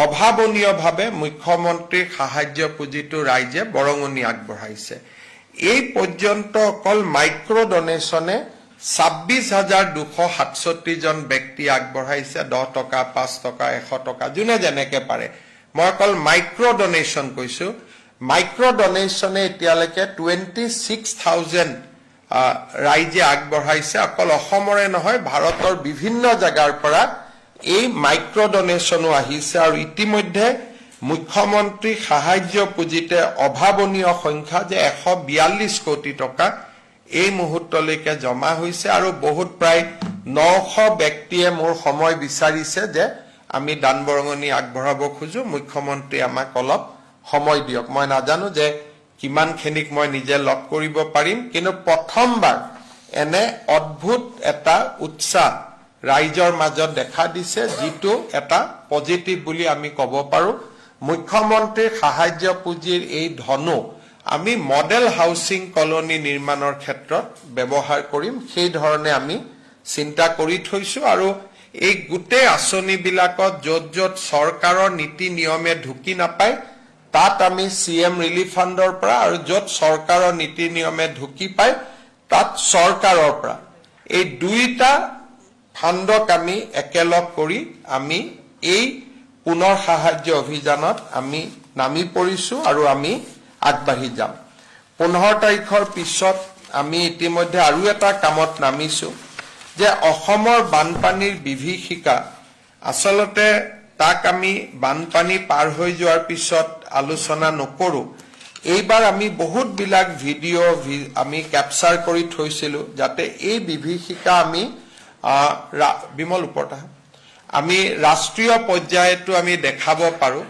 অভাৱনীয়ভাৱে মুখ্যমন্ত্ৰীৰ সাহায্য পুঁজিটো ৰাইজে বৰঙণি আগবঢ়াইছে। এই পৰ্যন্ত অকল মাইক্ৰ ডনেশ্যনে 26,267 জন ব্যক্তি আগবঢ়াইছে 10 টকা 5 টকা 100 টকা যোনে যেনেকে পাৰে। মই অকল মাইক্ৰ ডনেশ্যন কৈছো। মাইক্ৰ ডনেশ্যনে এতিয়ালৈকে 26,000 ৰাইজে আগবঢ়াইছে। অকল অসমৰে নহয় ভাৰতৰ বিভিন্ন জাগাৰ পৰা এই মাইক্ৰ ডনেশ্যনো আহিছে আৰু ইতিমধ্যে মুখ্যমন্ত্ৰী সাহায্য পুঁজিতে অভাৱনীয় সংখ্যা যে 142 কোটি টকা এই মুহূৰ্তলৈকে জমা হৈছে আৰু বহুত প্ৰায় 900 ব্যক্তিয়ে মোৰ সময় বিচাৰিছে যে আমি দান বৰঙণি আগবঢ়াব খোজো, মুখ্যমন্ত্ৰী আমাক অলপ সময় দিয়ক। মই নাজানো যে কিমানখিনিক মই নিজে লগ কৰিব পাৰিম, কিন্তু প্ৰথমবাৰ এনে অদ্ভুত এটা উৎসাহ ৰাইজৰ মাজত দেখা দিছে যিটো এটা পজিটিভ বুলি আমি ক'ব পাৰোঁ। মুখ্যমন্ত্ৰীৰ সাহায্য পুঁজিৰ এই ধনো আমি মডেল হাউচিং কলনী নিৰ্মাণৰ ক্ষেত্ৰত ব্যৱহাৰ কৰিম, সেই ধৰণে আমি চিন্তা কৰি থৈছো আৰু এই গোটেই আঁচনিবিলাকত য'ত য'ত চৰকাৰৰ নীতি নিয়মে ঢুকি নাপায় তাত আমি CM ৰিলিফ ফাণ্ডৰ পৰা আৰু য'ত চৰকাৰৰ নীতি নিয়মে ঢুকি পায় তাত চৰকাৰৰ পৰা এই দুইটা ফাণ্ডক আমি একেলগ কৰি আমি এই পুনৰ সাহায্য অভিযানত আমি নামি পৰিছো আৰু আমি আগবাঢ়ি যাম। 15 তাৰিখৰ পিছত আমি ইতিমধ্যে আৰু এটা কামত নামিছো যে অসমৰ বানপানীৰ বিভীষিকা আচলতে তাক আমি বানপানী পাৰ হৈ যোৱাৰ পিছত আলোচনা নকৰো। এইবাৰ আমি বহুতবিলাক ভিডিঅ' আমি কেপচাৰ কৰি থৈছিলো যাতে এই বিভীষিকা আমি বিমল ওপৰত আমি ৰাষ্ট্ৰীয় পৰ্যায়তো আমি দেখাব পাৰো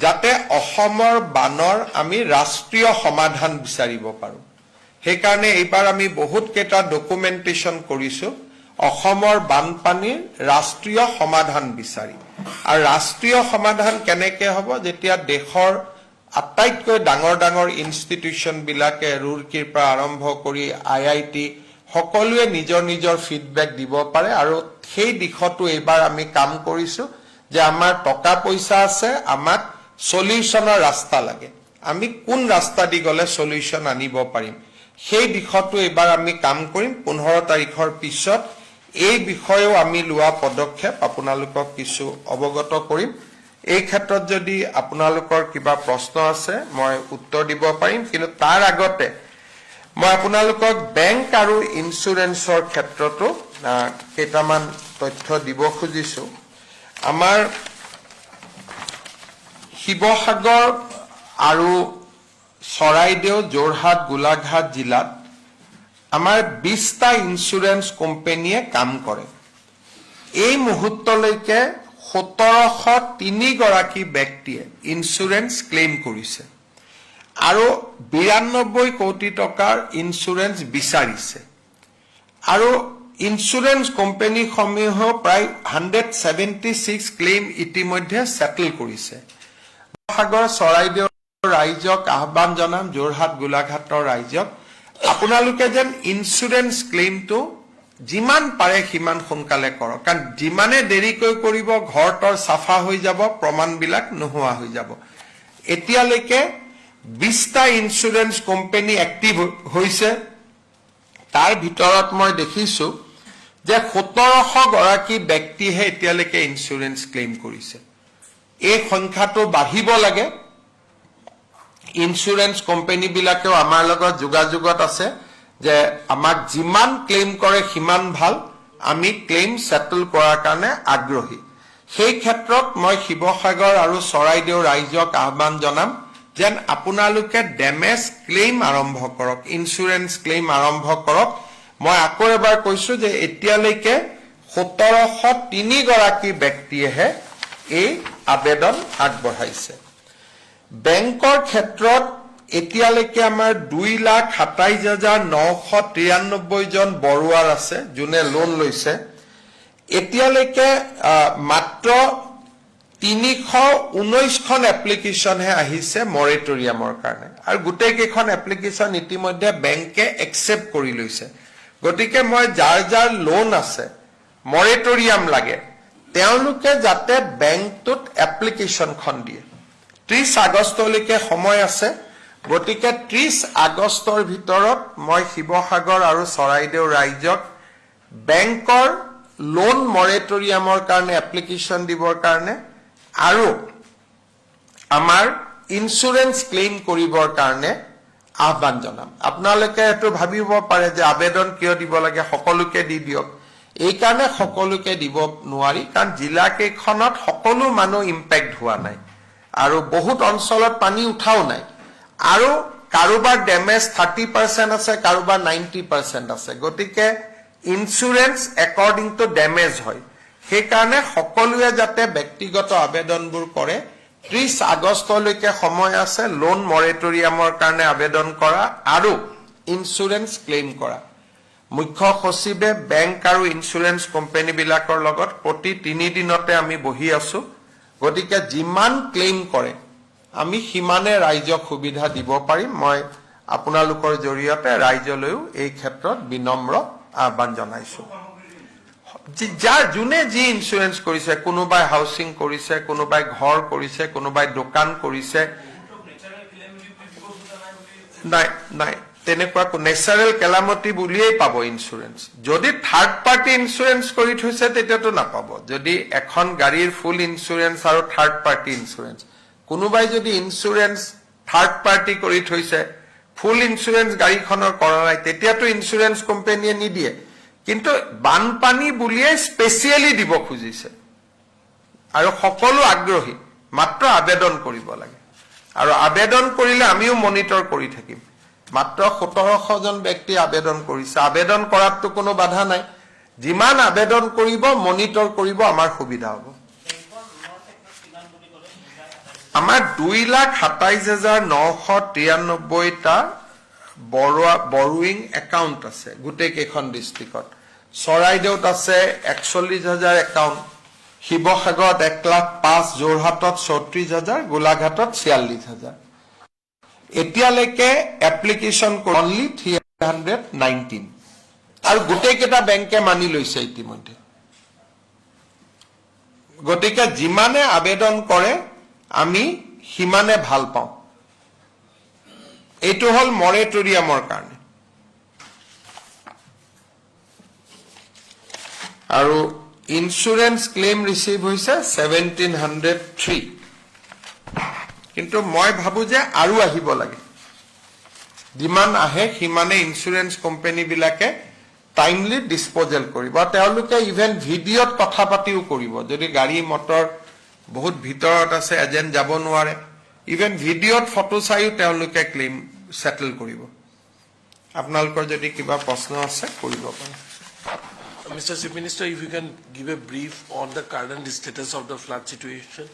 যাতে অসমৰ বানৰ আমি ৰাষ্ট্ৰীয় সমাধান বিচাৰিব পাৰো। সেইকাৰণে এইবাৰ আমি বহুত কেইটা ডকুমেণ্টেশ্যন কৰিছো অসমৰ বানপানীৰ ৰাষ্ট্ৰীয় সমাধান বিচাৰি। আৰু ৰাষ্ট্ৰীয় সমাধান কেনেকে হ'ব যেতিয়া দেশৰ আটাইতকৈ ডাঙৰ ডাঙৰ ইনষ্টিটিউশ্যন বিলাকে ৰুৰকিৰ পৰা আৰম্ভ কৰি IIT সকলোৱে নিজৰ নিজৰ ফিডবেক দিব পাৰে আৰু সেই দিশতো এইবাৰ আমি কাম কৰিছো যে আমাৰ টকা পইচা আছে, আমাক সলিউশনৰ ৰাস্তা লাগে, আমি কোন ৰাস্তা দি গলে সলিউশন আনিব পাৰিম সেই দিশতো এইবাৰ আমি কাম কৰিম। 15 তাৰিখৰ পিছত এই বিষয়েও আমি লোৱা পদক্ষেপ আপোনালোকক কিছু অৱগত কৰিম। এই ক্ষেত্ৰত যদি আপোনালোকৰ কিবা প্ৰশ্ন আছে মই উত্তৰ দিব পাৰিম, কিন্তু তাৰ আগতে মই আপোনালোকক বেংক আৰু ইন্সুৰেন্সৰ ক্ষেত্ৰতো কেইটামান তথ্য দিব খুজিছো। আমাৰ শিৱসাগৰ আৰু চৰাইদেউ, যোৰহাট, গোলাঘাট জিলাত আমাৰ 20টা ইন্সুৰেন্স কোম্পানীয়ে কাম কৰে। এই মুহূৰ্তলৈকে 1703 গৰাকী ব্যক্তিয়ে ইন্সুৰেন্স ক্লেইম কৰিছে আৰু 92 কোটি টকাৰ ইন্সুৰেন্স বিচাৰিছে আৰু ইন্সুৰেন্স কোম্পানীসমূহ প্ৰায় 176 ক্লেইম ইতিমধ্যে সেটেল কৰিছে। শিৱসাগৰ চৰাইদেউৰ ৰাইজক আহ্বান জনাম, যোৰহাট গোলাঘাটৰ ৰাইজক আপোনালোকে যেন ইন্সুৰেন্স ক্লেইমটো যিমান পাৰে সিমান সোনকালে কৰক, কাৰণ যিমানে দেৰিকৈ কৰিব ঘৰটোৰ চাফা হৈ যাব, প্ৰমাণবিলাক নোহোৱা হৈ যাব। এতিয়ালৈকে 20টা ইন্সুৰেন্স কোম্পানী এক্টিভ হৈছে, তাৰ ভিতৰত মই দেখিছো যে 1700 গৰাকী ব্যক্তিহে এতিয়ালৈকে ইন্সুৰেন্স ক্লেইম কৰিছে। এই সংখ্যাটো বাঢ়িব লাগে। ইন্সুৰেন্স কোম্পানী বিলাকেও আমাৰ লগত যোগাযোগত আছে যে আমাক যিমান ক্লেইম কৰে সিমান ভাল, আমি ক্লেইম সেটেল কৰাৰ কাৰণে আগ্ৰহী। সেই ক্ষেত্ৰত মই শিৱসাগৰ আৰু চৰাইদেউ ৰাইজক আহ্বান জনাম যেন আপোনালোকে ডেমেজ ক্লেইম আৰম্ভ কৰক, ইন্সুৰেন্স ক্লেইম আৰম্ভ কৰক। মই আকৌ এবাৰ কৈছো যে এতিয়ালৈকে 1703 গৰাকী ব্যক্তিয়েহে এই আবেদন আগবঢ়াইছে। বেংকৰ ক্ষেত্ৰত এতিয়ালৈকে আমাৰ 2,27,993 জন বৰুৱাৰ আছে যোনে লোন লৈছে এতিয়ালৈকে মাত্ৰ 319খন এপ্লিকেশ্যনহে আহিছে মৰেটৰিয়ামৰ কাৰণে আৰু গোটেইকেইখন এপ্লিকেশ্যন ইতিমধ্যে বেংকে একচেপ্ট কৰি লৈছে গতিকে মই যাৰ লোন আছে মৰেটৰিয়াম লাগে তেওঁলোকে যাতে বেংকটোত এপ্লিকেশ্যনখন দিয়ে 30 আগষ্টলৈকে সময় আছে গতিকে 30 আগষ্টৰ ভিতৰত মই শিৱসাগৰ আৰু চৰাইদেউ ৰাইজক বেংকৰ লোন মৰেটৰিয়ামৰ কাৰণে এপ্লিকেশ্যন দিবৰ কাৰণে আৰু আমাৰ ইন্সুৰেন্স ক্লেইম কৰিবৰ কাৰণে আহ্বান জনাম আপোনালোকে এটো ভাবিব পাৰে যে আবেদন কিয় দিব লাগে সকলোকে দি দিয়ক এই কাৰণে সকলোকে দিব নোৱাৰি কাৰণ জিলা কেইখনত সকলো মানুহ ইম্পেক্ট হোৱা নাই আৰু বহুত অঞ্চলত পানী উঠাও নাই আৰু কাৰোবাৰ ডেমেজ 30% আছে কাৰোবাৰ 90% আছে গতিকে ইন্সুৰেন্স একৰ্ডিং টু ডেমেজ হয় সেই কাৰণে সকলোৱে যাতে ব্যক্তিগত আবেদনবোৰ কৰে 30 আগষ্টলৈকে সময় আছে লোন মৰেটৰিয়ামৰ কাৰণে আবেদন কৰা আৰু ইন্সুৰেন্স ক্লেইম কৰা মুখ্য সচিবে বেংক আৰু ইন্সুৰেন্স কোম্পানী বিলাকৰ লগত প্ৰতি 3 দিনতে আমি বহি আছো গতিকে যিমান ক্লেইম কৰে আমি সিমানে ৰাইজক সুবিধা দিব পাৰিম মই আপোনালোকৰ জৰিয়তে ৰাইজলৈও এই ক্ষেত্ৰত বিনম্ৰ আহ্বান জনাইছো যাৰ যোনে যি ইন্সুৰেন্স কৰিছে কোনোবাই হাউচিং কৰিছে কোনোবাই ঘৰ কৰিছে কোনোবাই দোকান কৰিছে নাই তেনেকুৱা নেচাৰেল কেলামিটি বুলিয়েই পাব ইন্সুৰেন্স যদি থাৰ্ড পাৰ্টি ইন্সুৰেন্স কৰি থৈছে তেতিয়াতো নাপাব যদি এখন গাড়ীৰ ফুল ইন্সুৰেন্স আৰু থাৰ্ড পাৰ্টি ইন্সুৰেন্স কোনোবাই যদি ইন্সুৰেন্স থাৰ্ড পাৰ্টি কৰি থৈছে ফুল ইন্সুৰেন্স গাড়ীখনৰ কৰা নাই তেতিয়াতো ইন্সুৰেন্স কোম্পানীয়ে নিদিয়ে কিন্তু বানপানী বুলিয়ে স্পেচিয়েলি দিব খুজিছে আৰু সকলো আগ্ৰহী মাত্ৰ আবেদন কৰিব লাগে আৰু আবেদন কৰিলে আমিও মনিটৰ কৰি থাকিম মাত্ৰ 1700 জন ব্যক্তি আবেদন কৰিছে আবেদন কৰাততো কোনো বাধা নাই যিমান আবেদন কৰিব মনিটৰ কৰিব আমাৰ সুবিধা হ'ব আমাৰ 2,27,993 টা বৰোইং একাউণ্ট আছে গোটেই কেইখন ডিস্ট্ৰিক্টত চৰাইদেউত আছে 41,000 একাউণ্ট শিৱসাগৰত 1,05,000 যোৰহাটত 34,000 গোলাঘাটত 46,000 এতিয়ালৈকে এপ্লিকেশ্যন অনলি 319 আৰু গোটেই কেইটা বেংকে মানি লৈছে ইতিমধ্যে গতিকে যিমানে আবেদন কৰে আমি সিমানে ভাল পাওঁ এইটো হল মৰেটৰিয়ামৰ কাৰণে আৰু ইন্সুৰেন্স ক্লেইম ৰিচিভ হৈছে 1703 কিন্তু মই ভাবো যে আৰু আহিব লাগে যিমান আহে সিমানে ইন্সুৰেন্স কোম্পানী বিলাকে টাইমলি ডিসপোজেল কৰিব তেওঁলোকে ইভেন ভিডিঅত কথা পাতিও কৰিব যদি গাড়ী মটৰ বহুত ভিতৰত আছে এজেন্ট যাব নোৱাৰে ইভেন ভিডিঅত ফটো চাইও তেওঁলোকে ক্লেইম সেটেল কৰিব আপোনালোকৰ যদি কিবা প্ৰশ্ন আছে কৰিব পাৰে Mr. Chief Minister, if you can give a brief on the current status of the flood situation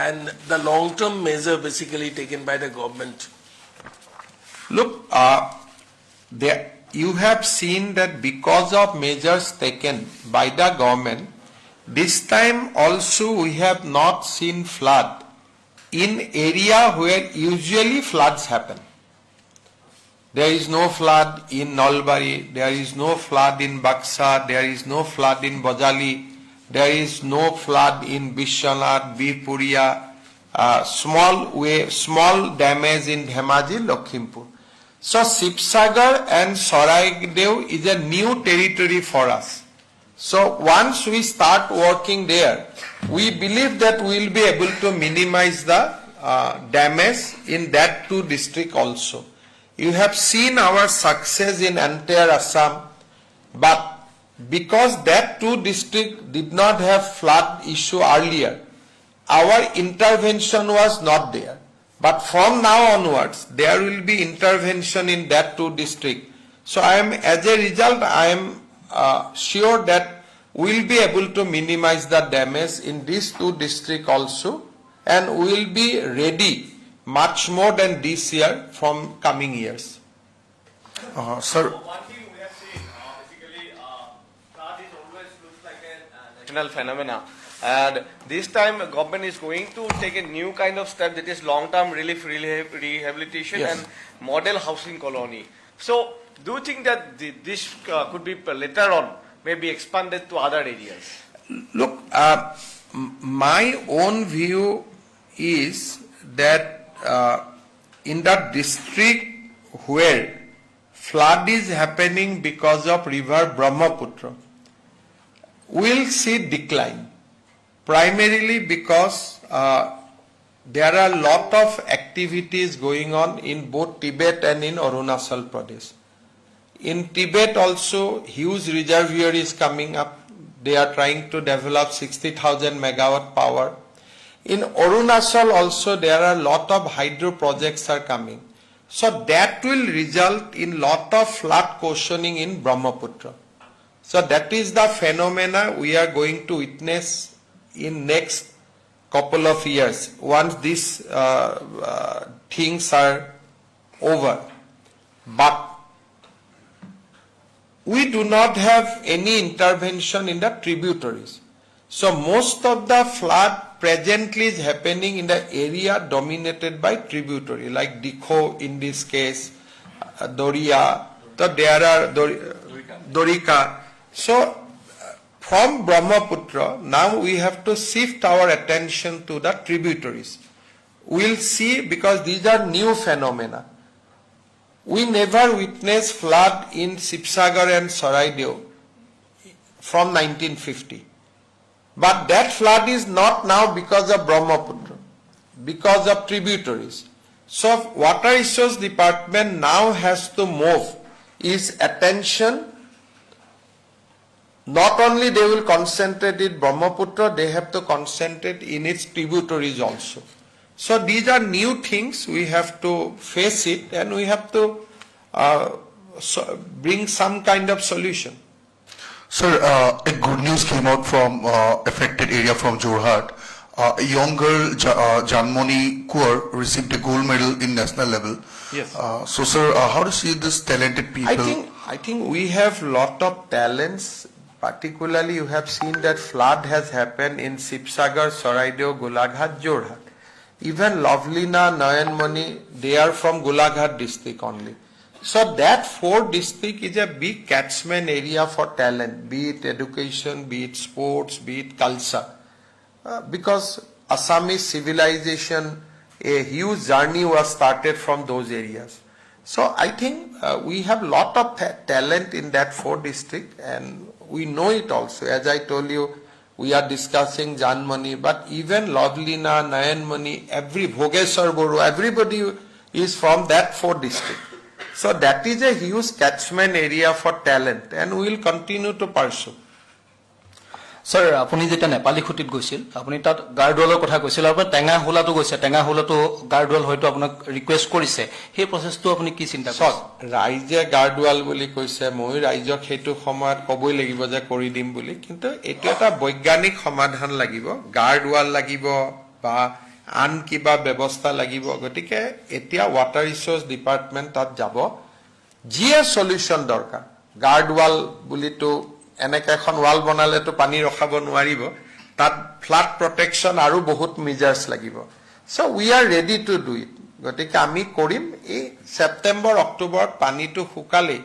and the long-term measure basically taken by the government. Look, you have seen that because of measures taken by the government, this time also we have not seen flood in area where usually floods happen. There is no flood in Nalbari, there is no flood in Baksa, there is no flood in Bajali, there is no flood in Bishwanath, Bipuria, small damage in Dhemaji, Lakhimpur. So Sibsagar and Saraigdev is a new territory for us. So once we start working there, we believe that we will be able to minimize the damage in that two districts also. You have seen our success in entire Assam, but because that two districts did not have flood issue earlier, our intervention was not there. But from now onwards, there will be intervention in that two districts. So as a result, I am sure that we will be able to minimize the damage in these two districts also, and we will be ready much more than this year from coming years. Sir, One thing we have seen, basically, flood is always looks like a national phenomena. And this time, government is going to take a new kind of step, that is long-term relief rehabilitation Yes. and model housing colony. So, do you think that this could be later on maybe expanded to other areas? Look, my own view is that in the district where flood is happening because of river Brahmaputra, we'll see decline. Primarily because there are a lot of activities going on in both Tibet and in Arunachal Pradesh. In Tibet also, huge reservoir is coming up. They are trying to develop 60,000 megawatt power. In Arunachal also, there are a lot of hydro projects are coming. So that will result in lot of flood cushioning in Brahmaputra. So that is the phenomena we are going to witness in next couple of years once these things are over. But we do not have any intervention in the tributaries. So most of the flood presently is happening in the area dominated by tributary, like Dikho in this case, Doria, so there are Dorika. So from Brahmaputra, now we have to shift our attention to the tributaries. We'll see, because these are new phenomena. We never witnessed flood in Sibsagar and Saraideo from 1950. But that flood is not now because of Brahmaputra, because of tributaries. So Water Resource Department now has to move its attention. Not only they will concentrate in Brahmaputra, they have to concentrate in its tributaries also. So these are new things, we have to face it, and we have to bring some kind of solution. Sir, a good news came out from affected area from Jorhat. A young girl, Janmoni Kaur, received a gold medal in national level. Yes. So, sir, how do you see this talented people? I think we have lot of talents. Particularly, you have seen that flood has happened in Sibsagar, Saraideo, Golaghat, Jorhat. Even Lovelina, Nayanmani, they are from Golaghat district only. So that 4 district is a big catchment area for talent, be it education, be it sports, be it culture. Because Assamese civilization, a huge journey was started from those areas. So I think we have lot of talent in that 4 district, and we know it also. As I told you, we are discussing Janmani, but even Lovelina, Nayanmani, Bhogeshwar Boru, everybody is from that 4 district. So that is a huge catchment area for talent, and we will continue to pursue. Sir আপুনি যেতিয়া নেপালী খুঁটিত গৈছিল আপুনি তাত গাৰ্ডৱালৰ কথা কৈছিল আৰু টেঙা হোলাটো গৈছে টেঙা হোলাটো গাৰ্ডৱাল হয়তো আপোনাক ৰিকুৱেষ্ট কৰিছে সেই প্ৰচেছটো আপুনি কি চিন্তা কৰিছে ৰাইজে গাৰ্ডৱাল বুলি কৈছে মই ৰাইজক সেইটো সময়ত ক'বই লাগিব যে কৰি দিম বুলি কিন্তু এইটো এটা বৈজ্ঞানিক সমাধান লাগিব গাৰ্ডৱাল লাগিব বা আন কিবা ব্যৱস্থা লাগিব গতিকে এতিয়া ৱাটাৰ ৰিসোৰ্স ডিপাৰ্টমেন্ট তাত যাব যিয়ে সলিউশন দৰকাৰ গাৰ্ডৱাল বুলিটো এনেকে এখন ওয়াল বনালে তো পানী ৰখাব নোৱাৰিব তাত ফ্লাড প্ৰটেকশন আৰু বহুত মেজাৰ্স লাগিব so we are ready to do it গতিকে আমি কৰিম এই সেপ্টেম্বৰ অক্টোবৰ পানীটো শুকালে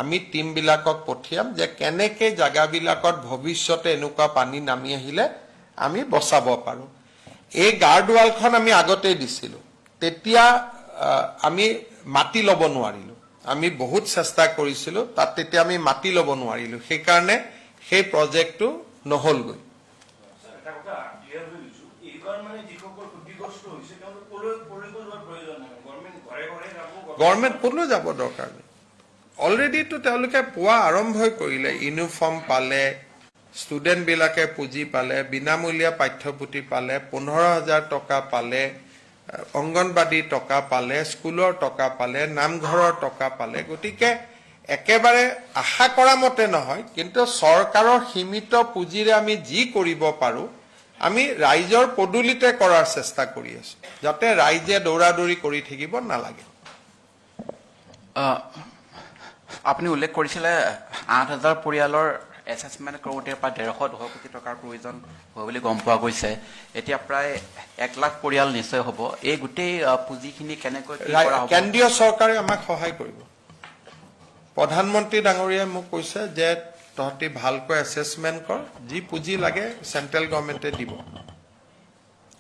আমি টিম বিলাকক পঠিয়াম যে কেনেকে জাগাবিলাকত ভৱিষ্যতে এনেকুৱা পানী নামি আহিলে আমি বচাব পাৰো এই গাৰ্ডৱালখন আমি আগতে দিছিলো তেতিয়া আমি মাটি লব নোৱাৰিলো আমি বহুত চেষ্টা কৰিছিলো তাত তেতিয়া আমি মাটি লব নোৱাৰিলো সেই কাৰণে সেই প্ৰজেক্টটো নহল গৈ গভৰ্ণমেণ্ট ক'লৈ যাব দৰকাৰ নাই অলৰেডি তো তেওঁলোকে পোৱা আৰম্ভ কৰিলে ইউনিফৰ্ম পালে ষ্টুডেন্ট বিলাকে পুঁজি পালে বিনামূলীয়া পাঠ্যপুথি পালে 15000 টকা পালে অঙ্গনবাদী টকা পালে স্কুলৰ টকা পালে নামঘৰৰ টকা পালে গতিকে একেবাৰে আশা কৰা মতে নহয় কিন্তু চৰকাৰৰ সীমিত পুঁজিৰে আমি যি কৰিব পাৰো আমি ৰাইজৰ পদূলিতে কৰাৰ চেষ্টা কৰি আছো যাতে ৰাইজে দৌৰাদৌৰি কৰি থাকিব নালাগে আপুনি উল্লেখ কৰিছিলে 8,000 পৰিয়ালৰ এছেছমেণ্ট কৰোঁতে প্ৰায় 150-200 কোটি টকাৰ প্ৰয়োজন হ'ব বুলি গম পোৱা গৈছে এতিয়া প্ৰায় 1 লাখ পৰিয়াল নিশ্চয় হ'ব এই গোটেই পুঁজিখিনি কেনেকৈ কি কৰা হ'ব কেন্দ্ৰীয় চৰকাৰে আমাক সহায় কৰিব প্ৰধানমন্ত্ৰী ডাঙৰীয়াই মোক কৈছে যে তহঁতি ভালকৈ এছেছমেণ্ট কৰ যি পুঁজি লাগে চেণ্ট্ৰেল গভৰ্ণমেণ্টে দিব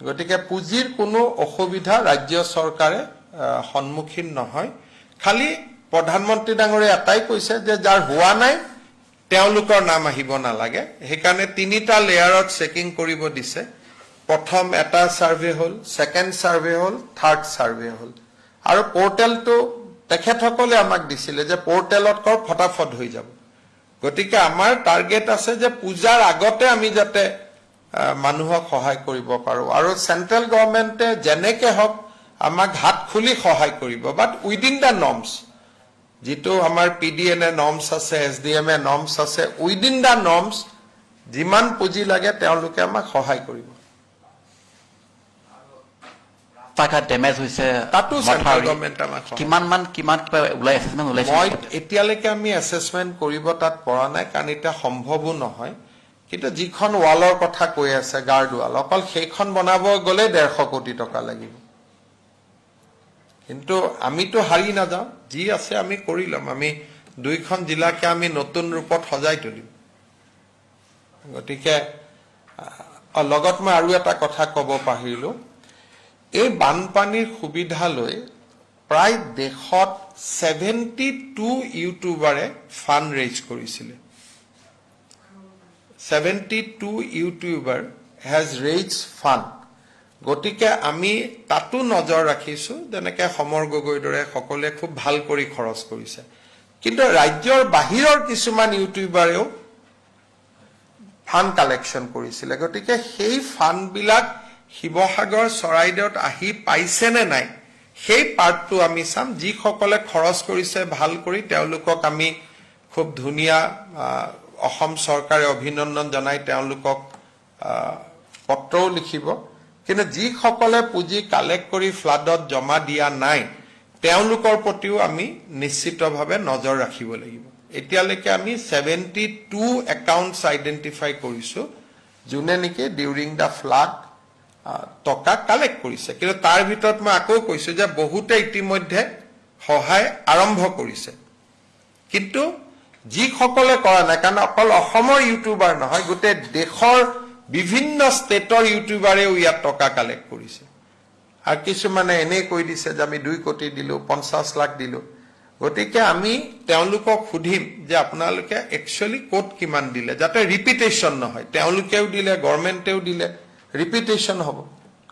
গতিকে পুঁজিৰ কোনো অসুবিধা ৰাজ্য চৰকাৰে সন্মুখীন নহয় খালি প্ৰধানমন্ত্ৰী ডাঙৰীয়াই এটাই কৈছে যে যাৰ হোৱা নাই তেওঁলোকৰ নাম আহিব নালাগে সেইকাৰণে 3টা লেয়াৰত চেকিং কৰিব দিছে প্ৰথম এটা সাৰ্ভে হল সেকেন্ড সাৰ্ভে হল থাৰ্ড সাৰ্ভে হল আৰু পোৰ্টেলটো তেখেতসকলে আমাক দিছিলে যে পোৰ্টেলত কৰ ফটাফট হৈ যাব গতিকে আমাৰ টাৰ্গেট আছে যে পূজাৰ আগতে আমি যাতে মানুহক সহায় কৰিব পাৰো আৰু সেন্ট্ৰেল গভৰ্ণমেণ্টে যেনেকে হওক আমাক হাত খুলি সহায় কৰিব বাট উইদিন দা নৰ্মছ যেটো আমাৰ পিডিএন নৰ্মছ আছে এছডিএম নৰ্মছ আছে উইদিন দা নৰ্মছ যিমান পুঁজি লাগে তেওঁলোকে আমাক সহায় কৰিব টাকা ডেমেজ হৈছে তাতো সেন্ট্ৰেল গভৰ্ণমেণ্ট আমাক কিমান ওলাই এছেছমেণ্ট ওলাইছে মই এতিয়ালৈকে আমি এছেছমেণ্ট কৰিব তাত পৰা নাই কাৰণ এটা সম্ভৱো নহয় কিন্তু যিখন ৱালৰ কথা কৈ আছে গাৰ্ড ৱাল অকল সেইখন বনাব গলে 150 কোটি টকা লাগিব কিন্তু আমিতো হাৰি নাযাওঁ যি আছে আমি কৰি লম আমি দুইখন জিলাকে আমি নতুন ৰূপত সজাই তুলিম গতিকে লগত মই আৰু এটা কথা ক'ব পাহৰিলো এই বানপানীৰ সুবিধা লৈ প্ৰায় দেশত 72 ইউটিউবাৰে ফান্ড ৰেইজ কৰিছিলে 72 ইউটিউবাৰ হেজ ৰেইজ ফান্ড গতিকে আমি তাতো নজৰ ৰাখিছো যেনেকে সমৰ গগৈৰ দৰে সকলোৱে খুব ভাল কৰি খৰচ কৰিছে কিন্তু ৰাজ্যৰ বাহিৰৰ কিছুমান ইউটিউবাৰেও ফান্ড কালেকশ্যন কৰিছিলে গতিকে সেই ফান্ডবিলাক শিৱসাগৰ চৰাইদেউত আহি পাইছে নে নাই সেই পাৰ্টটো আমি চাম যিসকলে খৰচ কৰিছে ভাল কৰি তেওঁলোকক আমি খুব ধুনীয়া অসম চৰকাৰে অভিনন্দন জনাই তেওঁলোকক পত্ৰও লিখিব কিন্তু যিসকলে পুঁজি কালেক্ট কৰি ফ্লাডত জমা দিয়া নাই তেওঁলোকৰ প্ৰতিও আমি নিশ্চিতভাৱে নজৰ ৰাখিব লাগিব এতিয়ালৈকে আমি 72 একাউণ্টছ আইডেন্টিফাই কৰিছো যোনে নেকি ডিউৰিং দা ফ্লাড টকা কালেক্ট কৰিছে কিন্তু তাৰ ভিতৰত মই আকৌ কৈছো যে বহুতে ইতিমধ্যে সহায় আৰম্ভ কৰিছে কিন্তু যিসকলে কৰা নাই কাৰণ অকল অসমৰ ইউটিউবাৰ নহয় গোটেই দেশৰ বিভিন্ন ষ্টেটৰ ইউটিউবাৰেও ইয়াত টকা কালেক্ট কৰিছে আৰু কিছুমানে এনে কৈ দিছে যে আমি 2 কোটি দিলো 50 লাখ দিলো গতিকে আমি তেওঁলোকক সুধিম যে আপোনালোকে একচুয়ালি কোট কিমান দিলে যাতে ৰিপিটেশন নহয় তেওঁলোকেও দিলে গভৰ্ণমেণ্টেও দিলে ৰিপিটেশন হ'ব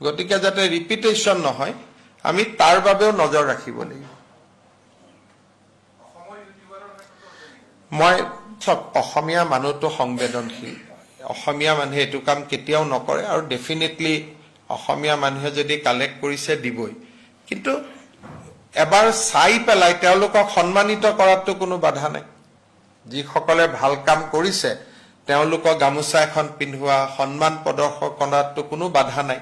গতিকে যাতে ৰিপিটেশন নহয় আমি তাৰ বাবেও নজৰ ৰাখিব লাগিব মই সব অসমীয়া মানুহটো সংবেদনশীল অসমীয়া মানুহে এটো কাম কেতিয়াও নকৰে আৰু ডেফিনেটলি অসমীয়া মানুহে যদি কালেক্ট কৰিছে দিবই কিন্তু এবাৰ চাই পেলাই তেওঁলোকক সন্মানিত কৰাটো কোনো বাধা নাই যিসকলে ভাল কাম কৰিছে তেওঁলোকক গামোচা এখন পিন্ধোৱা সন্মান প্ৰদৰ্শন কৰাটো কোনো বাধা নাই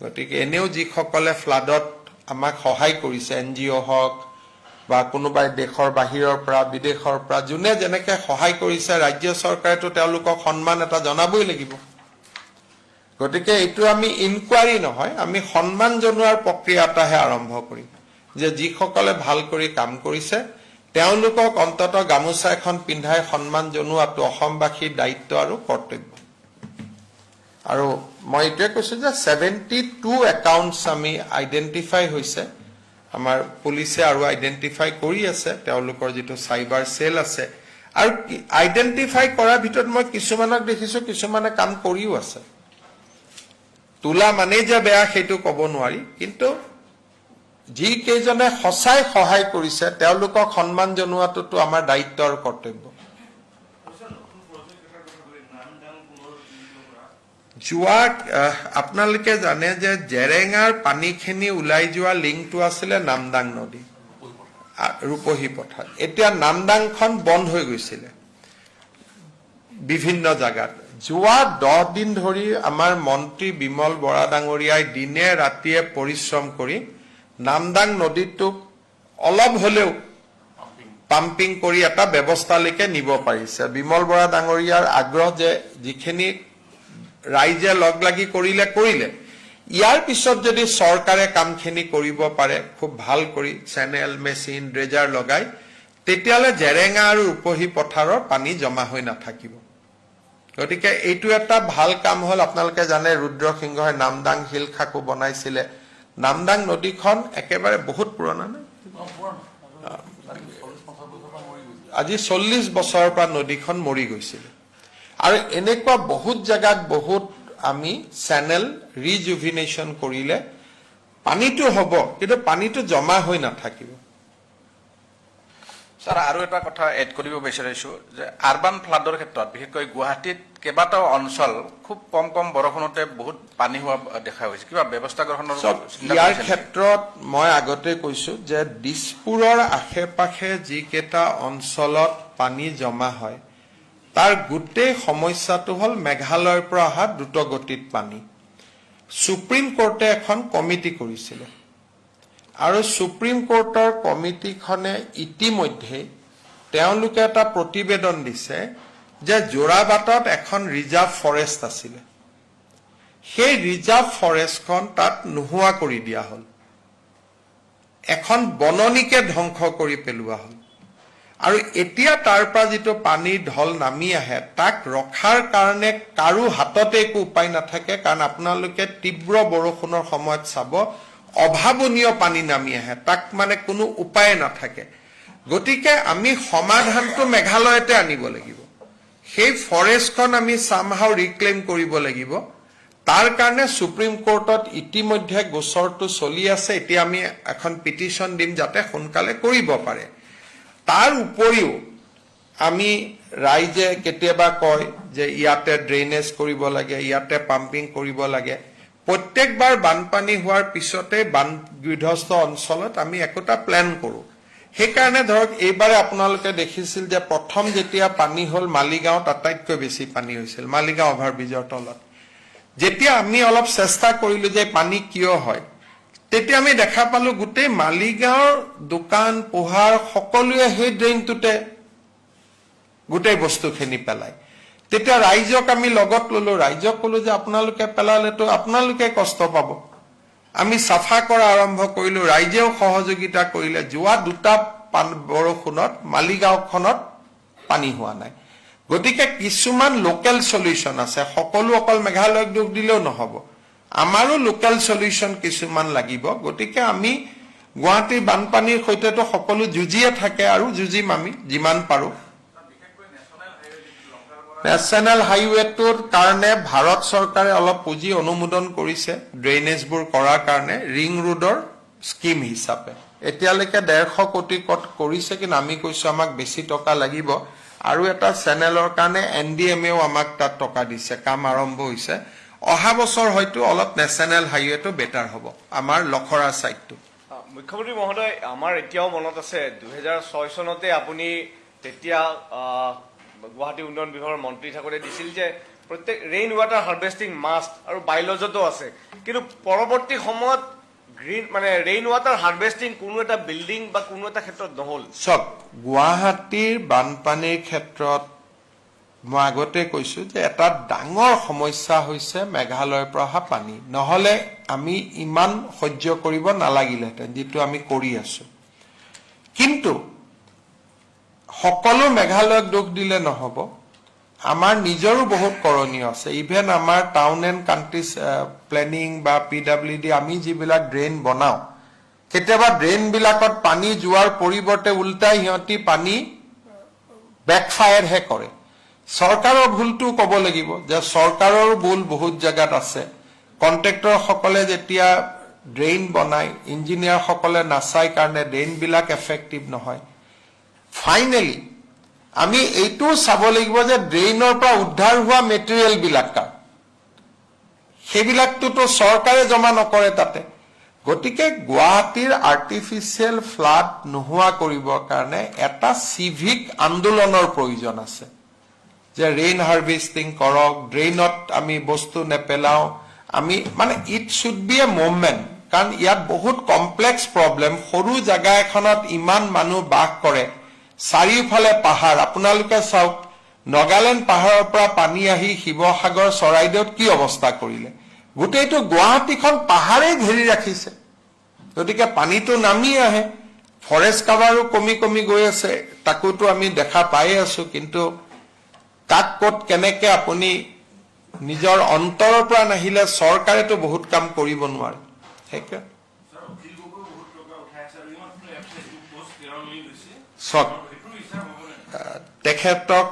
গতিকে এনেও যিসকলে ফ্লাডত আমাক সহায় কৰিছে এনজিও হওক বা কোনোবাই দেশৰ বাহিৰৰ পৰা বিদেশৰ পৰা যোনে যেনেকে সহায় কৰিছে ৰাজ্য চৰকাৰেতো তেওঁলোকক সন্মান এটা জনাবই লাগিব গতিকে এইটো আমি ইনকুৱাৰী নহয় আমি সন্মান জনোৱাৰ প্ৰক্ৰিয়া এটাহে আৰম্ভ কৰিম যে যিসকলে ভাল কৰি কাম কৰিছে তেওঁলোকক অন্তত গামোচা এখন পিন্ধাই সন্মান জনোৱাটো অসমবাসীৰ দায়িত্ব আৰু কৰ্তব্য আৰু মই এইটোৱে কৈছো যে 72 একাউণ্টছ আমি আইডেন্টিফাই হৈছে আমাৰ পুলিচে আৰু আইডেন্টিফাই কৰি আছে তেওঁলোকৰ যেটো সাইবাৰ সেল আছে আৰু আইডেন্টিফাই কৰাৰ ভিতৰত মই কিছুমানক দেখিছো কিছুমানে কাম কৰিও আছে তুলা মানে যে বেয়া সেইটো ক'ব নোৱাৰি কিন্তু যি কেজনে সঁচাই সহায় কৰিছে তেওঁলোকক সন্মান জনোৱাটো আমাৰ দায়িত্ব আৰু কৰ্তব্য যোৱা আপোনালোকে জানে যে জেৰেঙাৰ পানীখিনি ওলাই যোৱা লিংকটো আছিলে নামদাং নদী ৰূপহী পথাৰ এতিয়া নামদাংখন বন্ধ হৈ গৈছিলে বিভিন্ন জায়গাত যোৱা 10 দিন ধৰি আমাৰ মন্ত্ৰী বিমল বৰা ডাঙৰীয়াই দিনে ৰাতিয়ে পৰিশ্ৰম কৰি নামদাং নদীটোক অলপ হলেও পাম্পিং কৰি এটা ব্যৱস্থালৈকে নিব পাৰিছে বিমল বৰা ডাঙৰীয়াৰ আগ্ৰহ যে যিখিনি ৰাইজে লগ লাগি কৰিলে ইয়াৰ পিছত যদি চৰকাৰে কামখিনি কৰিব পাৰে খুব ভাল কৰি চেনেল মেচিন ড্ৰেজাৰ লগাই তেতিয়ালে জেৰেঙা আৰু উপহি পথাৰৰ পানী জমা হৈ নাথাকিব গতিকে এইটো এটা ভাল কাম হল আপোনালোকে জানে ৰুদ্ৰসিংহই নামদাং হিল খাকো বনাইছিলে নামদাং নদীখন একেবাৰে বহুত পুৰণা না আজি 40 বছৰৰ পৰা নদীখন মৰি গৈছিল আৰু এনেকুৱা বহুত জায়গাত বহুত আমি চেনেল ৰিজুভিনেশ্যন কৰিলে পানীটো হ'ব কিন্তু পানীটো জমা হৈ নাথাকিব স্যাৰ আৰু এটা কথা এড কৰিব বিচাৰিছো যে আৰবান ফ্লাডৰ ক্ষেত্ৰত বিশেষকৈ গুৱাহাটীত কেইবাটাও অঞ্চল খুব কম বৰষুণতে বহুত পানী হোৱা দেখা গৈছে কিবা ব্যৱস্থা গ্ৰহণৰ ইয়াৰ ক্ষেত্ৰত মই আগতে কৈছো যে দিছপুৰৰ আশে-পাশে যিকেইটা অঞ্চলত পানী জমা হয় তাৰ গোটেই সমস্যাটো হল মেঘালয়ৰ পৰা অহা দ্ৰুতগতিত পানী সুপ্ৰিম কোৰ্টে এখন কমিটি কৰিছিল আৰু সুপ্ৰিম কোৰ্টৰ কমিটিখনে ইতিমধ্যে তেওঁলোকে এটা প্ৰতিবেদন দিছে যে জোৰাবাটত এখন ৰিজাৰ্ভ ফৰেষ্ট আছিল সেই ৰিজাৰ্ভ ফৰেষ্টখন তাত নোহোৱা কৰি দিয়া হল এখন বননিকে ধ্বংস কৰি পেলোৱা হল আৰু এতিয়া তাৰ পৰা যিটো পানীৰ ঢল নামি আহে তাক ৰখাৰ কাৰণে কাৰো হাততে একো উপায় নাথাকে কাৰণ আপোনালোকে তীব্ৰ বৰষুণৰ সময়ত চাব অভাৱনীয় পানী নামি আহে তাক মানে কোনো উপায় নাথাকে গতিকে আমি সমাধানটো মেঘালয়তে আনিব লাগিব সেই ফৰেষ্টখন আমি সামহাও ৰিক্লেম কৰিব লাগিব তাৰ কাৰণে সুপ্ৰিম কোৰ্টত ইতিমধ্যে গোচৰটো চলি আছে এতিয়া আমি এখন পিটিশন দিম যাতে সোনকালে কৰিব পাৰে তাৰ উপৰিও আমি ৰাইজে কেতিয়াবা কয় যে ইয়াতে ড্ৰেইনেজ কৰিব লাগে ইয়াতে পাম্পিং কৰিব লাগে প্ৰত্যেকবাৰ বানপানী হোৱাৰ পিছতে বান বিধ্বস্ত অঞ্চলত আমি একটা প্ল্যান কৰো সেইকাৰণে ধৰক এইবাৰে আপোনালোকে দেখিছিল যে প্ৰথম যেতিয়া পানী হল মালিগাঁও আটাইতকৈ বেছি পানী হৈছিল মালিগাঁও অভাৰব্ৰিজৰ তলত যেতিয়া আমি অলপ চেষ্টা কৰিলো যে পানী কিয় হয় তেতিয়া আমি দেখা পালো গোটেই মালিগাঁওৰ দোকান পোহাৰ সকলোৱে সেই ড্ৰেইনটোতে গোটেই বস্তুখিনি পেলায় তেতিয়া ৰাইজক আমি লগত ললো ৰাইজক কলো যে আপোনালোকে পেলালেতো আপোনালোকে কষ্ট পাব আমি সাফা কৰা আৰম্ভ কৰিলো ৰাইজেও সহযোগিতা কৰিলে যোৱা দুটা বৰষুণত মালিগাঁওখনত পানী হোৱা নাই গতিকে কিছুমান লোকেল সলিউশন আছে সকলো অকল মেঘালয়ক দুখ দিলেও নহব আমাৰো লোকেল সলিউশন কিছুমান লাগিব গতিকে আমি গুৱাহাটীৰ বানপানীৰ সৈতেতো সকলো যুঁজিয়ে থাকে আৰু যুঁজিম আমি যিমান পাৰো নেশনাল হাইৱেটোৰ কাৰণে ভাৰত চৰকাৰে অলপ পুঁজি অনুমোদন কৰিছে ড্ৰেইনেজবোৰ কৰাৰ কাৰণে ৰিং ৰোডৰ স্কিম হিচাপে এতিয়ালৈকে 150 কোটি কৰিছে কিন্তু আমি কৈছো আমাক বেছি টকা লাগিব আৰু এটা চেনেলৰ কাৰণে এনডিএমএও আমাক তাত টকা দিছে কাম আৰম্ভ হৈছে অহা বছৰ হয়তো অলপ নেশনাল হাইৱেটো বেটাৰ হ'ব আমাৰ লখৰা সাইডটো মুখ্যমন্ত্ৰী মহোদয় আমাৰ এতিয়াও মনত আছে 2006 চনতে আপুনি তেতিয়া গুৱাহাটী উন্নয়ন বিভাগৰ মন্ত্ৰী থাকোতে দিছিল যে প্ৰত্যেক ৰেইন ৱাটাৰ হাৰ্ভেষ্টিং মাষ্ট আৰু বাইলজতো আছে কিন্তু পৰৱৰ্তী সময়ত গ্ৰীণ মানে ৰেইন ৱাটাৰ হাৰ্ভেষ্টিং কোনো এটা বিল্ডিং বা কোনো এটা ক্ষেত্ৰত নহল সব গুৱাহাটীৰ বানপানীৰ ক্ষেত্ৰত মই আগতে কৈছো যে এটা ডাঙৰ সমস্যা হৈছে মেঘালয়ৰ পৰা অহা পানী নহলে আমি ইমান সহ্য কৰিব নালাগিলেহেঁতেন যিটো আমি কৰি আছো কিন্তু সকলো মেঘালয়ক দুখ দিলে নহব আমাৰ নিজৰো বহুত কৰণীয় আছে ইভেন আমাৰ টাউন এণ্ড কাণ্ট্ৰিজ প্লেনিং বা পিডব্লিউডি আমি যিবিলাক ড্ৰেইন বনাও কেতিয়াবা ড্ৰেইন বিলাকত পানী যোৱাৰ পৰিৱৰ্তে উল্টাই সিহঁতি পানী বেকফায়াৰ হে কৰে চৰকাৰৰ ভুলটো ক'ব লাগিব যে চৰকাৰৰ ভুল বহুত জায়গাত আছে কন্ট্ৰাক্টৰ সকলে যেতিয়া ড্ৰেইন বনায় ইঞ্জিনিয়াৰ সকলে নাচাই কাৰণে ড্ৰেইন বিলাক এফেক্টিভ নহয় ফাইনেলি আমি এইটো চাব লাগিব যে ড্ৰেইনৰ পৰা উদ্ধাৰ হোৱা মেটেৰিয়েল বিলাক সেইবিলাকটো চৰকাৰে জমা নকৰে তাতে গতিকে গুৱাহাটীৰ আৰ্টিফিচিয়েল ফ্লাড নোহোৱা কৰিবৰ কাৰণে এটা সিভিক আন্দোলনৰ প্ৰয়োজন আছে যে ৰেইন হাৰ্ভেষ্টিং কৰক, ড্ৰেইনত আমি বস্তু নেপেলাওঁ, আমি মানে it should B A movement, কাৰণ ইয়াত বহুত কমপ্লেক্স প্ৰব্লেম। সৰু জেগা এখনত ইমান মানুহ বাস কৰে, চাৰিওফালে পাহাৰ। আপোনালোকে চাওক, নগালেণ্ড পাহাৰৰ পৰা পানী আহি শিৱসাগৰ চৰাইদেউত কি অৱস্থা কৰিলে। গোটেইটো গুৱাহাটীখন পাহাৰেই ঘেৰি ৰাখিছে, গতিকে পানীটো নামি আহে। ফৰেষ্ট কাভাৰো কমি কমি গৈ আছে, তাকোতো আমি দেখা পাই আছো। কিন্তু কাক ক'ত কেনেকে আপুনি নিজৰ অন্তৰৰ পৰা নাহিলে চৰকাৰেতো বহুত কাম কৰিব নোৱাৰে। সেইকাৰণে চক তেখেতক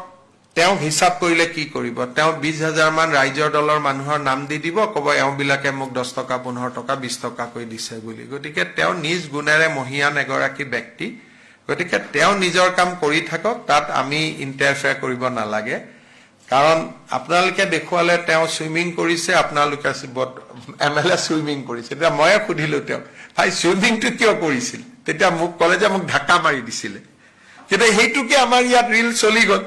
তেওঁ হিচাপ কৰিলে কি কৰিব? তেওঁ 20,000 মান ৰাইজৰ দলৰ মানুহৰ নাম দি দিব, ক'ব এওঁবিলাকে মোক 10 টকা 15 টকা 20 টকাকৈ দিছে বুলি। গতিকে তেওঁ নিজ গুণেৰে মহিয়ান এগৰাকী ব্যক্তি, গতিকে তেওঁ নিজৰ কাম কৰি থাকক, তাত আমি ইণ্টাৰফেয়াৰ কৰিব নালাগে। কাৰণ আপোনালোকে দেখুৱালে তেওঁ চুইমিং কৰিছে, আপোনালোকে MLA চুইমিং কৰিছে। তেতিয়া ময়ে সুধিলো তেওঁক, ভাই চুইমিংটো কিয় কৰিছিল? তেতিয়া মোক ক'লে যে মোক ঢাকা মাৰি দিছিলে। কিন্তু সেইটোকে আমাৰ ইয়াত ৰিল চলি গ'ল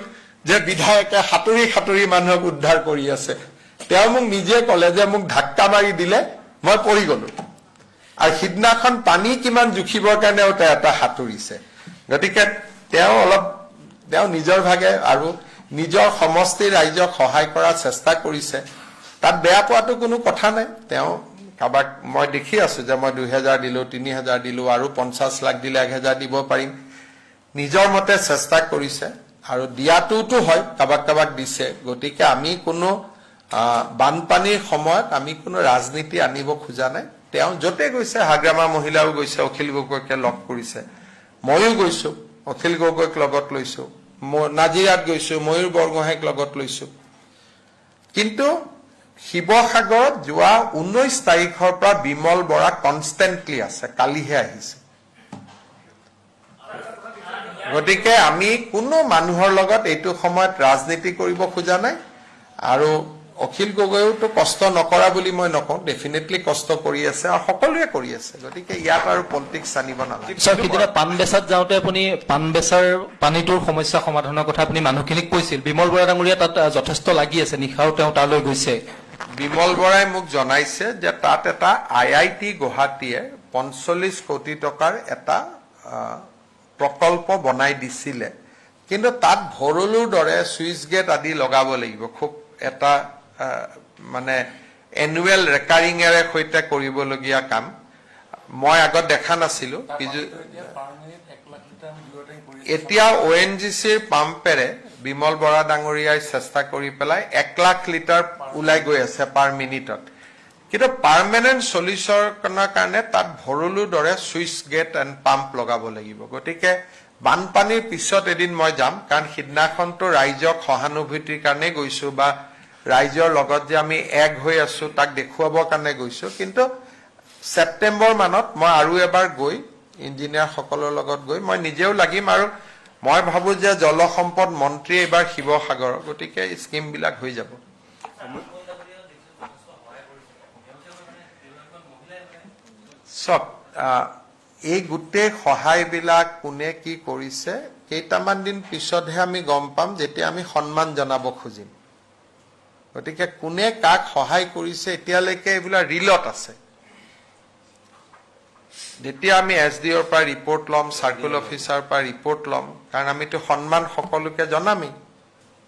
যে বিধায়কে সাঁতুৰি সাঁতুৰি মানুহক উদ্ধাৰ কৰি আছে। তেওঁ মোক নিজে ক'লে যে মোক ধাক্কা মাৰি দিলে, মই পৰি গলো। আৰু সিদিনাখন পানী কিমান জুখিবৰ কাৰণেও তেওঁ এটা সাঁতুৰিছে। গতিকে তেওঁ নিজৰ ভাগে আৰু নিজৰ সমষ্টিৰ ৰাইজক সহায় কৰাৰ চেষ্টা কৰিছে, তাত বেয়া পোৱাটো কোনো কথা নাই। তেওঁ কাৰোবাক মই দেখি আছো যে মই 2,000 দিলো, 3,000 দিলো, আৰু 50 লাখ দিলে 1,000 দিব পাৰিম। নিজৰ মতে চেষ্টা কৰিছে আৰু দিয়াটোতো হয়, কাৰোবাক দিছে। গতিকে আমি কোনো বানপানীৰ সময়ত আমি কোনো ৰাজনীতি আনিব খোজা নাই। তেওঁ য'তে গৈছে, হাগ্ৰামা মহিলাও গৈছে, অখিল গগৈকে লগ কৰিছে, ময়ো গৈছো, অখিল গগৈক লগত লৈছো, নাজিৰাত গৈছো, ময়ূৰ বৰগোহাঁইক লগত লৈছো। কিন্তু শিৱসাগৰত যোৱা 19 তাৰিখৰ পৰা বিমল বৰা কনষ্টেণ্টলি আছে, কালিহে আহিছে। গতিকে আমি কোনো মানুহৰ লগত এইটো সময়ত ৰাজনীতি কৰিব খোজা নাই। আৰু অখিল গগৈওতো কষ্ট নকৰা বুলি মই নকওঁ, ডেফিনেটলি কষ্ট কৰি আছে আৰু সকলোৱে কৰি আছে। গতিকে ইয়াত আৰু পলিটিক্স আনিব নালাগে। সিদিনা পাণ বেচাত যাওঁতে আপুনি পাণ বেচাৰ পানীটোৰ সমস্যা সমাধানৰ কথা আপুনি মানুহখিনিক কৈছিল। বিমল বৰা ডাঙৰীয়া তাত যথেষ্ট লাগি আছে, নিশাও তেওঁ তালৈ গৈছে। বিমল বৰাই মোক জনাইছে যে তাত এটা IIT গুৱাহাটীয়ে 45 কোটি টকাৰ এটা প্ৰকল্প বনাই দিছিলে, কিন্তু তাত ভৰলুৰ দৰে চুইচ গেট আদি লগাব লাগিব। খুব এটা মানে এনুৱেল ৰেকাৰিঙেৰে সৈতে কৰিবলগীয়া কাম। মই আগত দেখা নাছিলো। এতিয়া ONGCৰ পাম্পেৰে বিমল বৰা ডাঙৰীয়াই চেষ্টা কৰি পেলাই 1 লাখ লিটাৰ ওলাই গৈ আছে পাৰ মিনিটত। কিন্তু পাৰ্মানেণ্ট সলিউচনৰ কাৰণে তাত ভৰলুৰ দৰে চুইচ গেট এণ্ড পাম্প লগাব লাগিব। গতিকে বানপানীৰ পিছত এদিন মই যাম, কাৰণ সিদিনাখনতো ৰাইজক সহানুভূতিৰ কাৰণে গৈছো, বা ৰাইজৰ লগত যে আমি এক হৈ আছো তাক দেখুৱাবৰ কাৰণে গৈছো। কিন্তু ছেপ্টেম্বৰ মানত মই আৰু এবাৰ গৈ ইঞ্জিনিয়াৰসকলৰ লগত গৈ মই নিজেও লাগিম। আৰু মই ভাবো যে জলসম্পদ মন্ত্ৰী এইবাৰ শিৱসাগৰ, গতিকে স্কিমবিলাক হৈ যাব। চব এই গোটেই সহায়বিলাক কোনে কি কৰিছে কেইটামান দিন পিছতহে আমি গম পাম, যেতিয়া আমি সন্মান জনাব খুজিম। গতিকে কোনে কাক সহায় কৰিছে এতিয়ালৈকে এইবিলাক ৰিলত আছে। যেতিয়া আমি SDOৰ পৰা ৰিপৰ্ট ল'ম, চাৰ্কুল অফিচাৰৰ পৰা ৰিপৰ্ট ল'ম, কাৰণ আমিতো সন্মান সকলোকে জনামেই।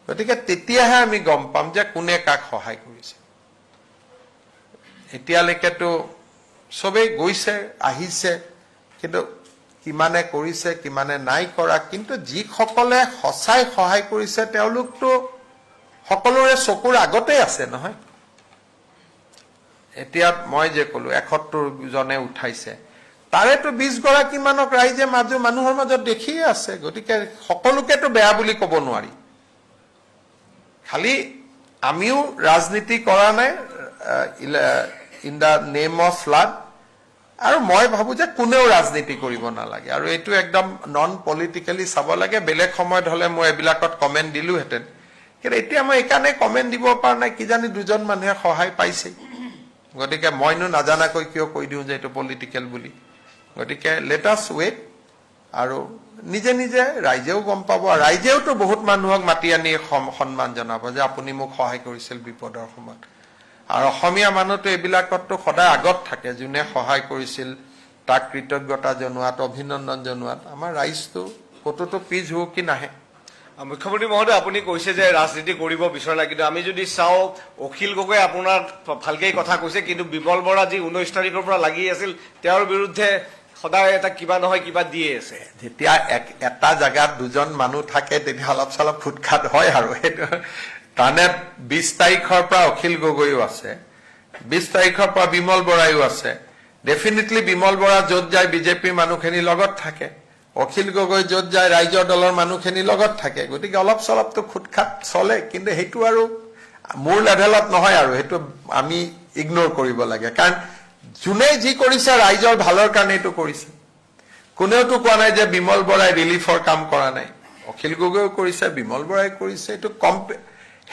গতিকে তেতিয়াহে আমি গম পাম যে কোনে কাক সহায় কৰিছে। এতিয়ালৈকেতো চবেই গৈছে আহিছে, কিন্তু কিমানে কৰিছে কিমানে নাই কৰা। কিন্তু যিসকলে সঁচাই সহায় কৰিছে তেওঁলোকতো সকলোৰে চকুৰ আগতে আছে নহয়। এতিয়া মই যে ক'লো 71 জনে উঠাইছে, তাৰেতো 20 গৰাকী মানক ৰাইজে মানুহৰ মাজত দেখিয়ে আছে। গতিকে সকলোকেতো বেয়া বুলি ক'ব নোৱাৰি। খালি আমিও ৰাজনীতি কৰা নাই in the name of flood, আৰু মই ভাবো যে কোনেও ৰাজনীতি কৰিব নালাগে, আৰু এইটো একদম নন পলিটিকেলি চাব লাগে। বেলেগ সময়ত হলে মই এইবিলাকত কমেণ্ট দিলোহেঁতেন, কিন্তু এতিয়া মই এইকাৰণে কমেণ্ট দিব পৰা নাই, কিজানি 2জন মানুহে সহায় পাইছে। গতিকে মইনো নাজানাকৈ কিয় কৈ দিওঁ যে এইটো পলিটিকেল বুলি। গতিকে লেট আছ ৱেইট, আৰু নিজে নিজে ৰাইজেও গম পাব আৰু ৰাইজেওতো বহুত মানুহক মাতি আনি সন্মান জনাব যে আপুনি মোক সহায় কৰিছিল বিপদৰ সময়ত আৰু অসমীয়া মানুহটো এইবিলাকততো সদায় আগত থাকে যোনে সহায় কৰিছিল তাক কৃতজ্ঞতা জনোৱাত অভিনন্দন জনোৱাত আমাৰ ৰাইজটো কতোতো পিছ হুকি নাহে মুখ্যমন্ত্ৰী মহোদয় আপুনি কৈছে যে ৰাজনীতি কৰিব বিচৰা কিন্তু আমি যদি চাওঁ অখিল গগৈ আপোনাৰ ভালকেই কথা কৈছে কিন্তু বিমল বৰা যি 19 তাৰিখৰ পৰা লাগি আছিল তেওঁৰ বিৰুদ্ধে সদায় এটা কিবা নহয় কিবা দিয়ে আছে যেতিয়া এটা জায়গাত দুজন মানুহ থাকে তেতিয়া অলপ চলপ ফুটখাট হয় আৰু সেইটো তানে 20 তাৰিখৰ পৰা অখিল গগৈও আছে 20 তাৰিখৰ পৰা বিমল বৰাইও আছে ডেফিনেটলি বিমল বৰা য'ত যায় বিজেপিৰ মানুহখিনি লগত থাকে অখিল গগৈ য'ত যায় ৰাইজৰ দলৰ মানুহখিনি লগত থাকে গতিকে অলপ চলপটো খুটখাট চলে কিন্তু সেইটো আৰু মোৰ লেভেলত নহয় আৰু সেইটো আমি ইগনোৰ কৰিব লাগে কাৰণ যোনে যি কৰিছে ৰাইজৰ ভালৰ কাৰণে এইটো কৰিছে কোনেওতো কোৱা নাই যে বিমল বৰাই ৰিলিফৰ কাম কৰা নাই অখিল গগৈও কৰিছে বিমল বৰাই কৰিছে এইটো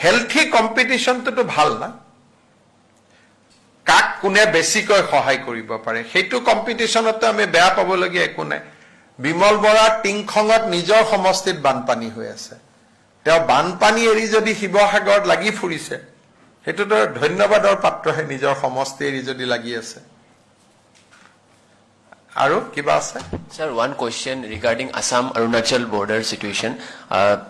হেলথি কম্পিটিশনটো ভাল না কাক কোনে বেছিকৈ সহায় কৰিব পাৰে সেইটো কম্পিটিশনতে আমি বেয়া পাবলগীয়া একো নাই বিমল বৰা টিংখঙত নিজৰ সমষ্টিত বানপানী হৈ আছে তেওঁ বানপানী এৰি যদি শিৱসাগৰত লাগি ফুৰিছে সেইটোতো ধন্যবাদৰ পাত্ৰহে নিজৰ সমষ্টি এৰি যদি লাগি আছে আৰু কিবা আছে Sir, one question regarding Assam-Arunachal border situation.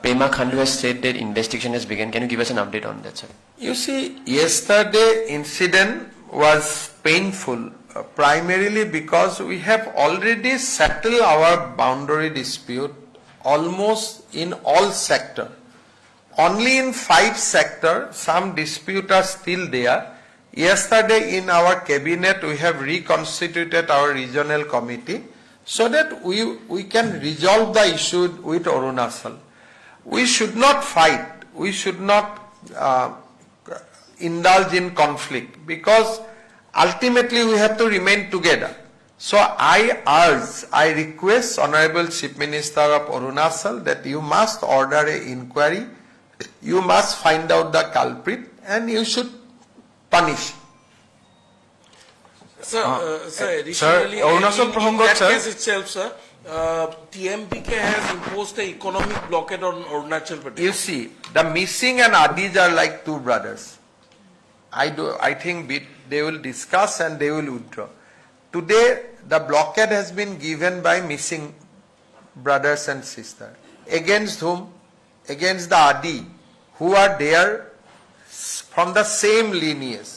Pema Khandu has said that investigation has begun. Can you give us an update on that, sir? You see, yesterday incident was painful, primarily because we have already settled our boundary dispute almost in all sectors. Only in 5 sectors, some disputes are still there. Yesterday in our cabinet, we have reconstituted our regional committee so that we can resolve the issue with Arunachal. We should not fight. We should not indulge in conflict because ultimately we have to remain together. So I request Honorable Chief Minister of Arunachal that you must order an inquiry. You must find out the culprit and you should punish. Sir, additionally, Arunachal in Prahangot, that sir. case itself, sir, TMPK has imposed an economic blockade on Arunachal Pradesh. You see, the missing and Adis are like two brothers. I think they will discuss and they will withdraw. Today, the blockade has been given by missing brothers and sisters. Against whom? Against the Adi, who are there from the same lineage.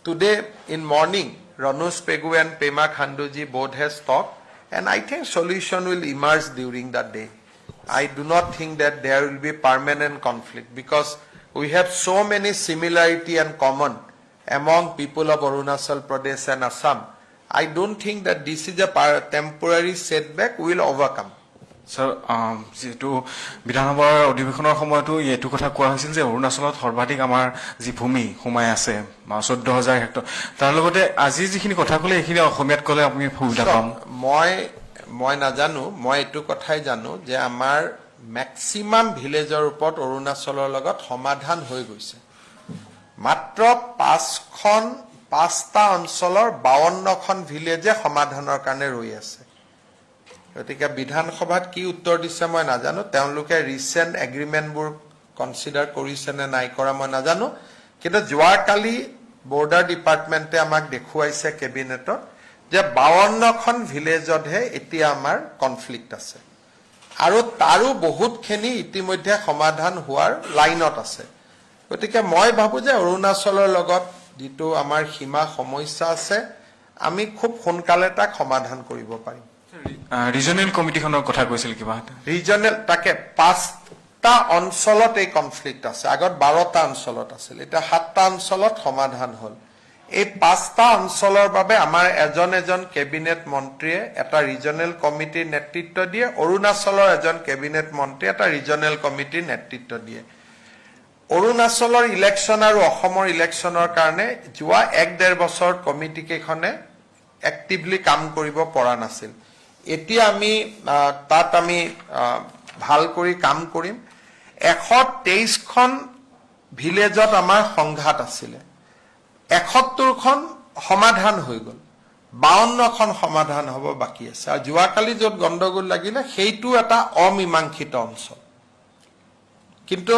Today in morning, Ranush Pegu and Pema Khanduji both has talked, and I think solution will emerge during that day. I do not think that there will be permanent conflict because we have so many similarity and common among people of Arunachal Pradesh and Assam. I don't think that this is a temporary setback we will overcome. Sir যিহেতু বিধানসভাৰ অধিৱেশনৰ সময়তো এইটো কথা কোৱা হৈছিল যে অৰুণাচলত সৰ্বাধিক আমাৰ যি ভূমি সোমাই আছে 14,000 হেক্টৰ তাৰ লগতে আজি যিখিনি কথা ক'লে এইখিনি অসমীয়াত ক'লে আপুনি সুবিধা পাম মই নাজানো মই এইটো কথাই জানো যে আমাৰ ম্যাক্সিমাম ভিলেজৰ ওপৰত অৰুণাচলৰ লগত সমাধান হৈ গৈছে মাত্ৰ 5টা অঞ্চলৰ 52খন ভিলেজে সমাধানৰ কাৰণে ৰৈ আছে গতিকে বিধানসভাত কি উত্তৰ দিছে মই নাজানো তেওঁলোকে ৰিসেন্ট এগ্ৰিমেন্টবোৰ কনসিডাৰ কৰিছে নে নাই কৰা মই নাজানো কিন্তু যোৱাকালি বৰ্ডাৰ ডিপাৰ্টমেন্টে আমাক দেখুৱাইছে কেবিনেটত যে 52খন ভিলেজতহে এতিয়া আমাৰ কনফ্লিক্ট আছে আৰু তাৰো বহুতখিনি ইতিমধ্যে সমাধান হোৱাৰ লাইনত আছে গতিকে মই ভাবো যে অৰুণাচলৰ লগত যেটো আমাৰ সীমা সমস্যা আছে আমি খুব সোনকালে তাক সমাধান কৰিব পাৰিম ৰিজনেল কমিটিখনৰ কথা কৈছিল কিবা ৰিজনেল তাকে 5টা অঞ্চলত এই কনফ্লিক্ট আছে আগত 12টা অঞ্চলত আছিল এটা 7টা অঞ্চলত সমাধান হল এই 5টা অঞ্চলৰ বাবে আমাৰ এজন কেবিনেট মন্ত্ৰীয়ে এটা ৰিজনেল কমিটিৰ নেতৃত্ব দিয়ে অৰুণাচলৰ এজন কেবিনেট মন্ত্ৰী এটা ৰিজনেল কমিটিৰ নেতৃত্ব দিয়ে অৰুণাচলৰ ইলেকশ্যন আৰু অসমৰ ইলেকশ্যনৰ কাৰণে যোৱা 1.5 বছৰ কমিটি কেখনে এক্টিভলি কাম কৰিব পৰা নাছিল এতিয়া আমি তাত আমি ভাল কৰি কাম কৰিম 123খন ভিলেজত আমাৰ সংঘাত আছিল 71খন সমাধান হৈ গল 52খন সমাধান হ'ব বাকী আছে আৰু যোৱাকালি য'ত গণ্ডগোল লাগিলে সেইটো এটা অমীমাংসিত অঞ্চল কিন্তু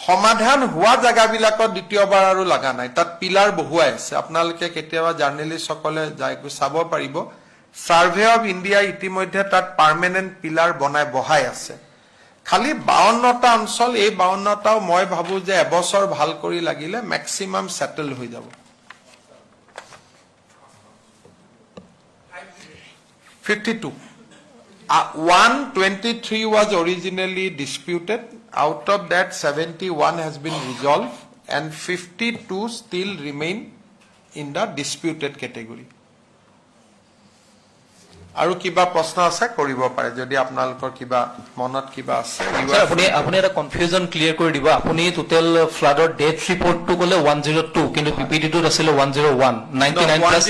সমাধান হোৱা জায়গাবিলাকত দ্বিতীয়বাৰ আৰু লগা নাই তাত পিলাৰ বহুৱাই আছে আপোনালোকে কেতিয়াবা জাৰ্নেলিষ্টসকলে যাই চাব পাৰিব সাৰ্ভে অফ ইণ্ডিয়া ইতিমধ্যে তাত পাৰ্মানেন্ট পিলাৰ বহাই আছে খালি 52টা অঞ্চল এই 52টাও মই ভাবো যে এবছৰ ভাল কৰি লাগিলে ম্যাক্সিমাম সেটেল হৈ যাব 52 123 was originally disputed out of that 71 has been resolved and 52 still remain in the disputed category আৰু কিবা প্ৰশ্ন আছে কৰিব পাৰে যদি আপোনালোকৰ কিবা মনত কিবা আছে আপুনি এটা কনফিউজন ক্লিয়াৰ কৰি দিব আপুনি টোটেল ফ্লাডৰ ডেথ ৰিপৰ্টটো ক'লে 102 কিন্তু পিপিডিটোত আছিল 101 99 plus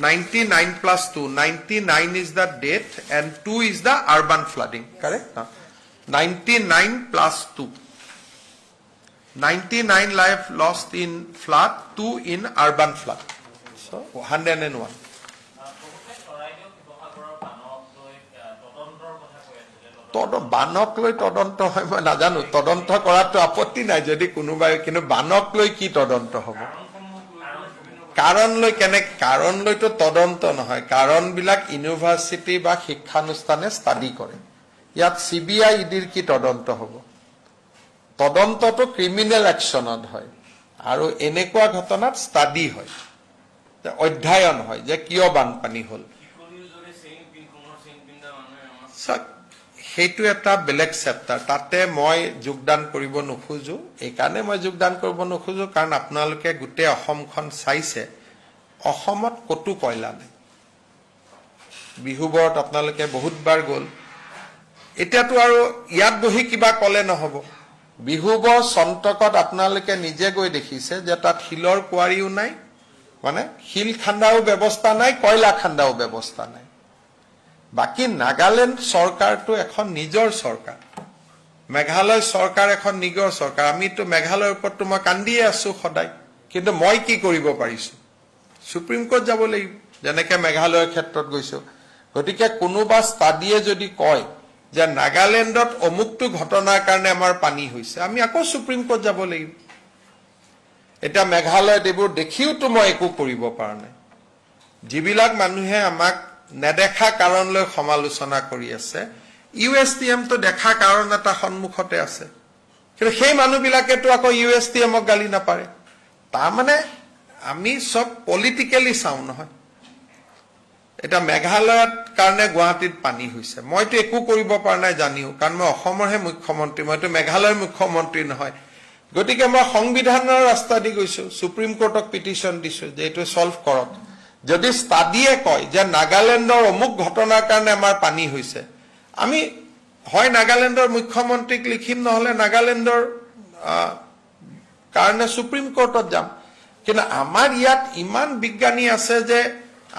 99 plus 2 99 is the death and 2 is the urban flooding correct 99 plus 2 99 life lost in flood 2 in urban flood so 101 বানক লৈ তদন্ত হয় মই নাজানো তদন্ত কৰাটো আপত্তি নাই যদি কোনোবাই কিন্তু বানক লৈ কি তদন্ত হ'ব কাৰণ লৈতো তদন্ত নহয় কাৰণবিলাক ইউনিভাৰ্চিটি বা শিক্ষানুষ্ঠানে ষ্টাডি কৰে ইয়াত সিবিআই ইডিৰ কি তদন্ত হ'ব তদন্তটো ক্ৰিমিনেল একচনত হয় আৰু এনেকুৱা ঘটনাত ষ্টাডি হয় অধ্যয়ন হয় যে কিয় বানপানী হ'ল সেইটো এটা বেলেগ চেপ্টাৰ তাতে মই যোগদান কৰিব নোখোজো এইকাৰণে মই যোগদান কৰিব নোখোজো কাৰণ আপোনালোকে গোটেই অসমখন চাইছে অসমত কতো কয়লা নাই বিহুবৰত আপোনালোকে বহুতবাৰ গ'ল এতিয়াতো আৰু ইয়াত বহি কিবা কলে নহব বিহুবৰ সন্তকত আপোনালোকে নিজে গৈ দেখিছে যে তাত শিলৰ কুৱাৰীও নাই মানে শিল খান্দাও ব্যৱস্থা নাই কয়লা খান্দাও ব্যৱস্থা নাই বাকি নাগালেণ্ড চৰকাৰটো এখন নিজৰ চৰকাৰ মেঘালয় চৰকাৰ এখন নিজৰ চৰকাৰ আমিতো মেঘালয়ৰ ওপৰতো মই কান্দিয়ে আছো সদায় কিন্তু মই কি কৰিব পাৰিছো সুপ্ৰিম কোৰ্ট যাব লাগিব যেনেকে মেঘালয়ৰ ক্ষেত্ৰত গৈছো গতিকে কোনোবা ষ্টাডিয়ে যদি কয় যে নাগালেণ্ডত অমুকটো ঘটনাৰ কাৰণে আমাৰ পানী হৈছে আমি আকৌ সুপ্ৰিম কোৰ্ট যাব লাগিব এটা মেঘালয়ত এইবোৰ দেখিওতো মই একো কৰিব পৰা নাই যিবিলাক মানুহে আমাক নেদেখা কাৰণলৈ সমালোচনা কৰি আছে ইউএসটিএম তো দেখা কাৰণ এটা সন্মুখতে আছে কিন্তু সেই মানুহবিলাকেতো আকৌ ইউএসটিএমক গালি নাপাৰে তাৰ মানে আমি সব পলিটিক্যালি চাও নহয় এটা মেঘালয়ত কাৰণে গুৱাহাটীত পানী হৈছে মইতো একো কৰিব পৰা নাই জানিও কাৰণ মই অসমৰহে মুখ্যমন্ত্ৰী মইতো মেঘালয়ৰ মুখ্যমন্ত্ৰী নহয় গতিকে মই সংবিধানৰ ৰাস্তা দি গৈছো সুপ্ৰিম কোৰ্টক পিটিশন দিছো যে এইটো সলভ কৰক যদি ষ্টাডিয়ে কয় যে নাগালেণ্ডৰ অমুক ঘটনাৰ কাৰণে আমাৰ পানী হৈছে আমি হয় নাগালেণ্ডৰ মুখ্যমন্ত্ৰীক লিখিম নহলে নাগালেণ্ডৰ কাৰণে সুপ্ৰিম কোৰ্টত যাম কিন্তু আমাৰ ইয়াত ইমান বিজ্ঞানী আছে যে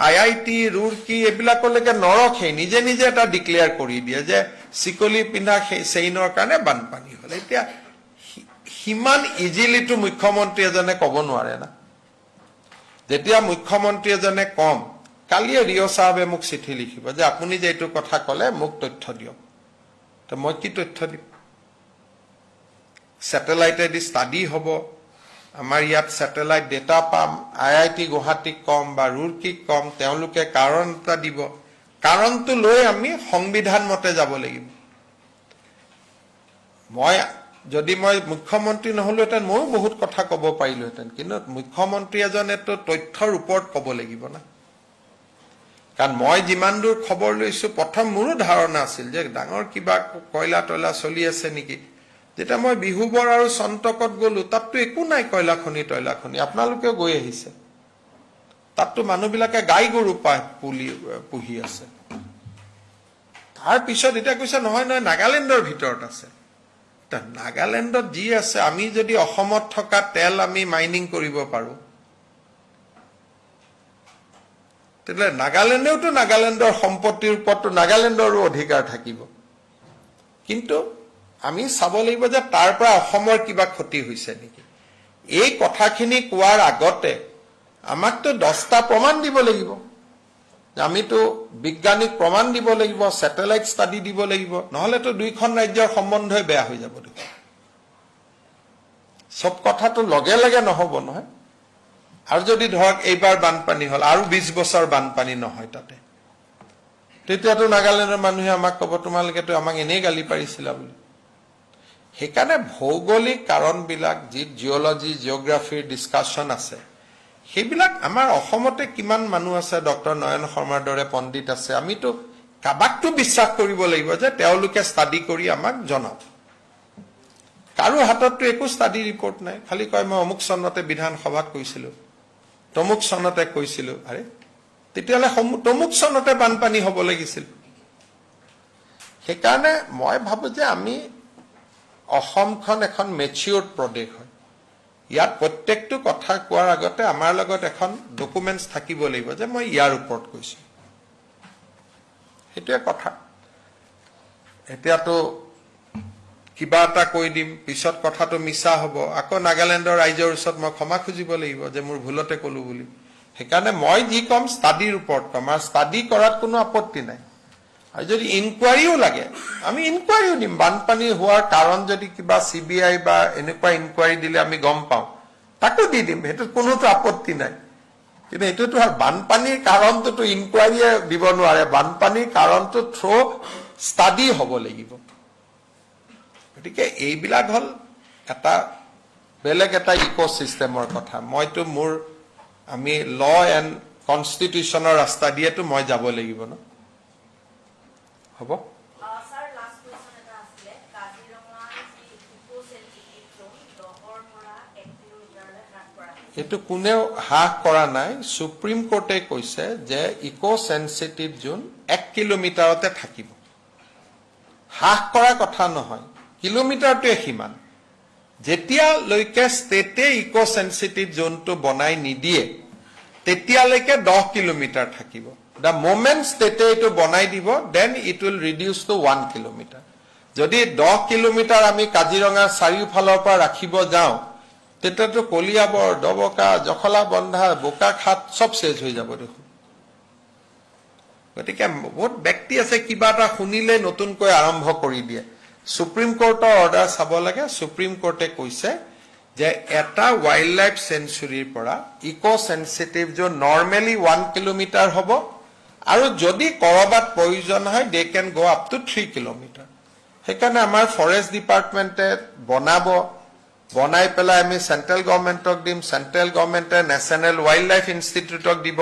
আইআইটি ৰুৰকি এবিলাকলৈকে নৰখে নিজে নিজে এটা ডিক্লেয়াৰ কৰি দিয়ে যে সিকলি পিন্ধা সেইনৰ কাৰণে বানপানী হল এতিয়া হিমান ইজিলিটো মুখ্যমন্ত্ৰী এজনে ক'ব নোৱাৰে না যেতিয়া মুখ্যমন্ত্ৰী এজনে কম কালিয়ে ৰিঅ সাহেবে মোক চিঠি লিখিব যে আপুনি যে এইটো কথা ক'লে মোক তথ্য দিয়ক তো মই কি তথ্য দিম স্যাটেলাইটেদি ষ্টাডি হ'ব আমাৰ ইয়াত স্যাটেলাইট ডেটা পাম আইআইটি গুৱাহাটী কম বা ৰুৰকি কম তেওঁলোকে কাৰণ এটা দিব কাৰণটো লৈ আমি সংবিধান মতে যাব লাগিব যদি মই মুখ্যমন্ত্ৰী নহলোহেঁতেন ময়ো বহুত কথা ক'ব পাৰিলোহেঁতেন কিন্তু মুখ্যমন্ত্ৰী এজনেতো তথ্যৰ ওপৰত ক'ব লাগিব না কাৰণ মই যিমান দূৰ খবৰ লৈছো প্ৰথম মোৰো ধাৰণা আছিল যে ডাঙৰ কিবা কয়লা তয়লা চলি আছে নেকি যেতিয়া মই বিহুবৰ আৰু সন্তকত গলো তাততো একো নাই কয়লা খনি তয়লা খনি আপোনালোকেও গৈ আহিছে তাততো মানুহবিলাকে গাই গৰু পুহি আছে তাৰ পিছত এতিয়া কৈছে নহয় নাগালেণ্ডৰ ভিতৰত আছে নাগালেণ্ডত যি আছে আমি যদি অসমত থকা তেল আমি মাইনিং কৰিব পাৰো তেলে নাগালেণ্ডেওতো নাগালেণ্ডৰ সম্পত্তিৰ ওপৰতো নাগালেণ্ডৰো অধিকাৰ থাকিব কিন্তু আমি চাব লাগিব যে তাৰ পৰা অসমৰ কিবা ক্ষতি হৈছে নেকি এই কথাখিনি কোৱাৰ আগতে আমাকতো 10টা প্ৰমাণ দিব লাগিব, আমিতো বিজ্ঞানিক প্ৰমাণ দিব লাগিব, স্যাটেলাইট ষ্টাডি দিব লাগিব, নহলেতো দুইখন ৰাজ্যৰ সম্বন্ধই বেয়া হৈ যাব দেখোন। সব কথাটো লগে লগে নহব নহয়। আৰু যদি ধৰক এইবাৰ বানপানী হল আৰু 20 বছৰ বানপানী নহয় তাতে, তেতিয়াতো নাগালেণ্ডৰ মানুহে আমাক ক'ব তোমালোকেতো আমাক এনেই গালি পাৰিছিলা বুলি। সেইকাৰণে ভৌগোলিক কাৰণবিলাক যি জিঅ'লজি জিঅ'গ্ৰাফিৰ ডিছকাশ্যন আছে, সেইবিলাক আমাৰ অসমতে কিমান মানুহ আছে, ডক্টৰ নয়ন শৰ্মাৰ দৰে পণ্ডিত আছে, আমিতো কাবাকটো বিশ্বাস কৰিব লাগিব যে তেওঁলোকে ষ্টাডি কৰি আমাক জনাব। কাৰো হাতততো একো ষ্টাডি ৰিপৰ্ট নাই, খালি কয় মই অমুক চনতে বিধানসভাত কৈছিলো, তমুক চনতে কৈছিলো। আৰে তেতিয়াহ'লে তমুক চনতে বানপানী হ'ব লাগিছিল। সেইকাৰণে মই ভাবো যে আমি অসমখন এখন মেচিয়ৰ্ড প্ৰদেশ হয়, ইয়াত প্ৰত্যেকটো কথা কোৱাৰ আগতে আমাৰ লগত এখন ডকুমেণ্টছ থাকিব লাগিব যে মই ইয়াৰ ওপৰত কৈছো, সেইটোৱে কথা। এতিয়াতো কিবা এটা কৈ দিম, পিছত কথাটো মিছা হ'ব, আকৌ নাগালেণ্ডৰ ৰাইজৰ ওচৰত মই ক্ষমা খুজিব লাগিব যে মোৰ ভুলতে কলো বুলি। সেইকাৰণে মই যি কম ষ্টাডিৰ ওপৰত কম, আৰু ষ্টাডি কৰাত কোনো আপত্তি নাই। আৰু যদি ইনকুৱাৰীও লাগে আমি ইনকুৱাৰীও দিম, বানপানী হোৱাৰ কাৰণ যদি কিবা CBI বা এনেকুৱা ইনকুৱাৰী দিলে আমি গম পাওঁ তাকো দি দিম, সেইটোত কোনোতো আপত্তি নাই। কিন্তু এইটোতো বানপানীৰ কাৰণটোতো ইনকুৱাৰীয়ে দিব নোৱাৰে, বানপানীৰ কাৰণটো থ্ৰু ষ্টাডি হ'ব লাগিব। গতিকে এইবিলাক হল এটা বেলেগ এটা ইক'চিষ্টেমৰ কথা। মইতো আমি ল এণ্ড কনষ্টিটিউশ্যনৰ ৰাস্তা দিয়েতো মই যাব লাগিব ন, হ'ব। এইটো কোনেও হ্ৰাস কৰা নাই, সুপ্ৰিম কোৰ্টে কৈছে যে ইকো সেন্সিটিভ জোন 1 কিলোমিটাৰতে থাকিব, হ্ৰাস কৰা কথা নহয়, কিলোমিটাৰটোৱে সিমান। যেতিয়ালৈকে ষ্টেটে ইকো সেন্সিটিভ জোনটো বনাই নিদিয়ে তেতিয়ালৈকে 10 কিলোমিটাৰ থাকিব। দ্য মোমেণ্ট ষ্টেটে এইটো বনাই দিব then it will reduce to 1 kilometre. যদি 10 কিলোমিটাৰ আমি কাজিৰঙাৰ চাৰিওফালৰ পৰা ৰাখিব যাওঁ তেতিয়াতো কলিয়াবৰ, ডবকা, জখলা বন্ধা, বোকাখাট চব চেজ হৈ যাব দেখোন। গতিকে বহুত ব্যক্তি আছে কিবা এটা শুনিলে নতুনকৈ আৰম্ভ কৰি দিয়ে। সুপ্ৰিম কোৰ্টৰ অৰ্ডাৰ চাব লাগে। সুপ্ৰিম কোৰ্টে কৈছে যে এটা ৱাইল্ড লাইফ চেঞ্চুৰীৰ পৰা ইকো সেন্সিটিভ জোন নৰ্মেলি 1 কিলোমিটাৰ হ'ব, আৰু যদি কৰবাত প্ৰয়োজন হয় দে কেন গো আপ টু 3 কিলোমিটাৰ। সেইকাৰণে আমাৰ ফৰেষ্ট ডিপাৰ্টমেণ্টে বনাই পেলাই আমি চেণ্ট্ৰেল গভৰ্ণমেণ্টক দিম, চেণ্ট্ৰেল গভৰ্ণমেণ্টে নেশ্যনেল ৱাইল্ড লাইফ ইনষ্টিটিউটক দিব,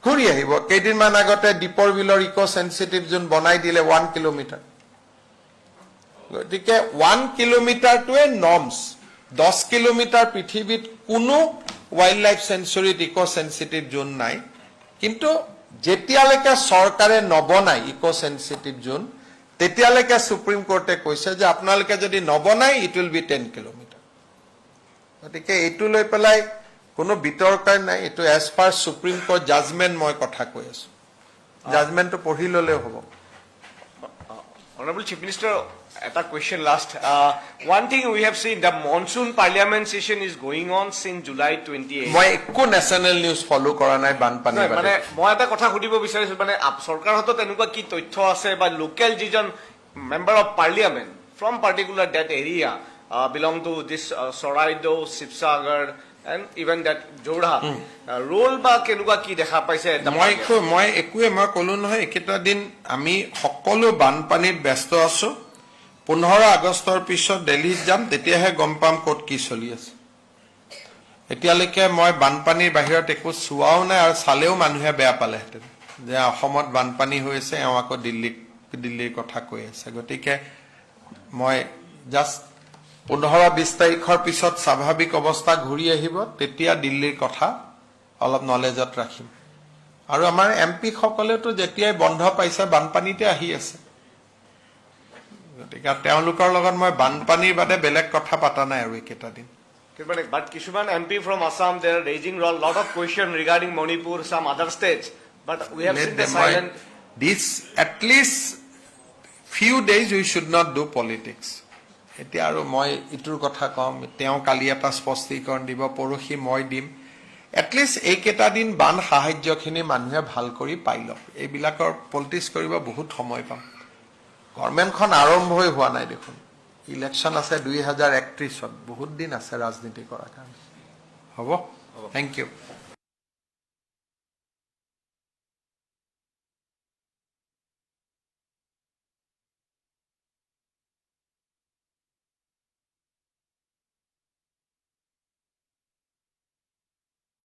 ঘূৰি আহিব। কেইদিনমান আগতে দীপৰ বিলৰ ইকো সেন্সিটিভ জোন বনাই দিলে 1 কিলোমিটাৰ। গতিকে 1 কিলোমিটাৰটোৱে নৰ্মছ। 10 কিলোমিটাৰ পৃথিৱীত কোনো ৱাইল্ড লাইফ চেঞ্চুৰীত ইকো সেন্সিটিভ জোন নাই। কিন্তু যেতিয়ালৈকে চৰকাৰে নবনায় ইকো সেন্সিটিভ জোন তেতিয়ালৈকে সুপ্ৰিম কোৰ্টে কৈছে যে আপোনালোকে যদি নবনায় ইট উইল বি 10 কিলোমিটাৰ। গতিকে এইটো লৈ পেলাই কোনো বিতৰ্ক নাই, এইটো as per supreme court judgement মই কথা কৈ আছো, জাজমেণ্টটো পঢ়ি ললেও হ'ব। Honorable Chief Minister, a question last. One thing we have seen, the monsoon parliament session is going on since July 28. মই একো নেশ্যনেল নিউজ ফলো কৰা নাই বানপানী মানে মই এটা কথা সুধিব বিচাৰিছো, মানে চৰকাৰৰ হাতত এনেকুৱা কি তথ্য আছে বা লোকেল যিজন member of parliament from particular that area belong to this Charaideo, Sivasagar and even that Jorhat role বা কেনেকুৱা কি দেখা পাইছে? মই ক'লো নহয়, একেটা দিন আমি সকলো বানপানীত ব্যস্ত আছো। 15 আগষ্টৰ পিছত দিল্লীত যাম, তেতিয়াহে গম পাম ক'ত কি চলি আছে। এতিয়ালৈকে মই বানপানীৰ বাহিৰত একো চোৱাও নাই, আৰু চালেও মানুহে বেয়া পালেহেঁতেন যে অসমত বানপানী হৈ আছে, এওঁ আকৌ দিল্লীৰ কথা কৈ আছে। গতিকে মই জাষ্ট 15-20 তাৰিখৰ পিছত স্বাভাৱিক অৱস্থা ঘূৰি আহিব, তেতিয়া দিল্লীৰ কথা অলপ নলেজত ৰাখিম। আৰু আমাৰ MP সকলেতো যেতিয়াই বন্ধ পাইছে বানপানীতে আহি আছে, গতিকে তেওঁলোকৰ লগত মই বানপানীৰ বাদে বেলেগ কথা পাতা নাই আৰু একেটা দিন। But কিছুমান MP from Assam, they are raising a lot of questions regarding Manipur, some other states. But we have seen the silent. This at least few days we should not do politics. এতিয়া আৰু মই ইটোৰ কথা কম, তেওঁ কালি এটা স্পষ্টীকৰণ দিব, পৰহি মই দিম। এটলিষ্ট এইকেইটা দিন বান সাহায্যখিনি মানুহে ভাল কৰি পাই লওক এইবিলাকৰ পলিটিক্স কৰিব বহুত সময় পাম গভৰ্ণমেণ্টখন আৰম্ভই হোৱা নাই দেখোন ইলেকশ্যন আছে 2031ত বহুত দিন আছে ৰাজনীতি কৰাৰ কাৰণে হ'ব থেংক ইউ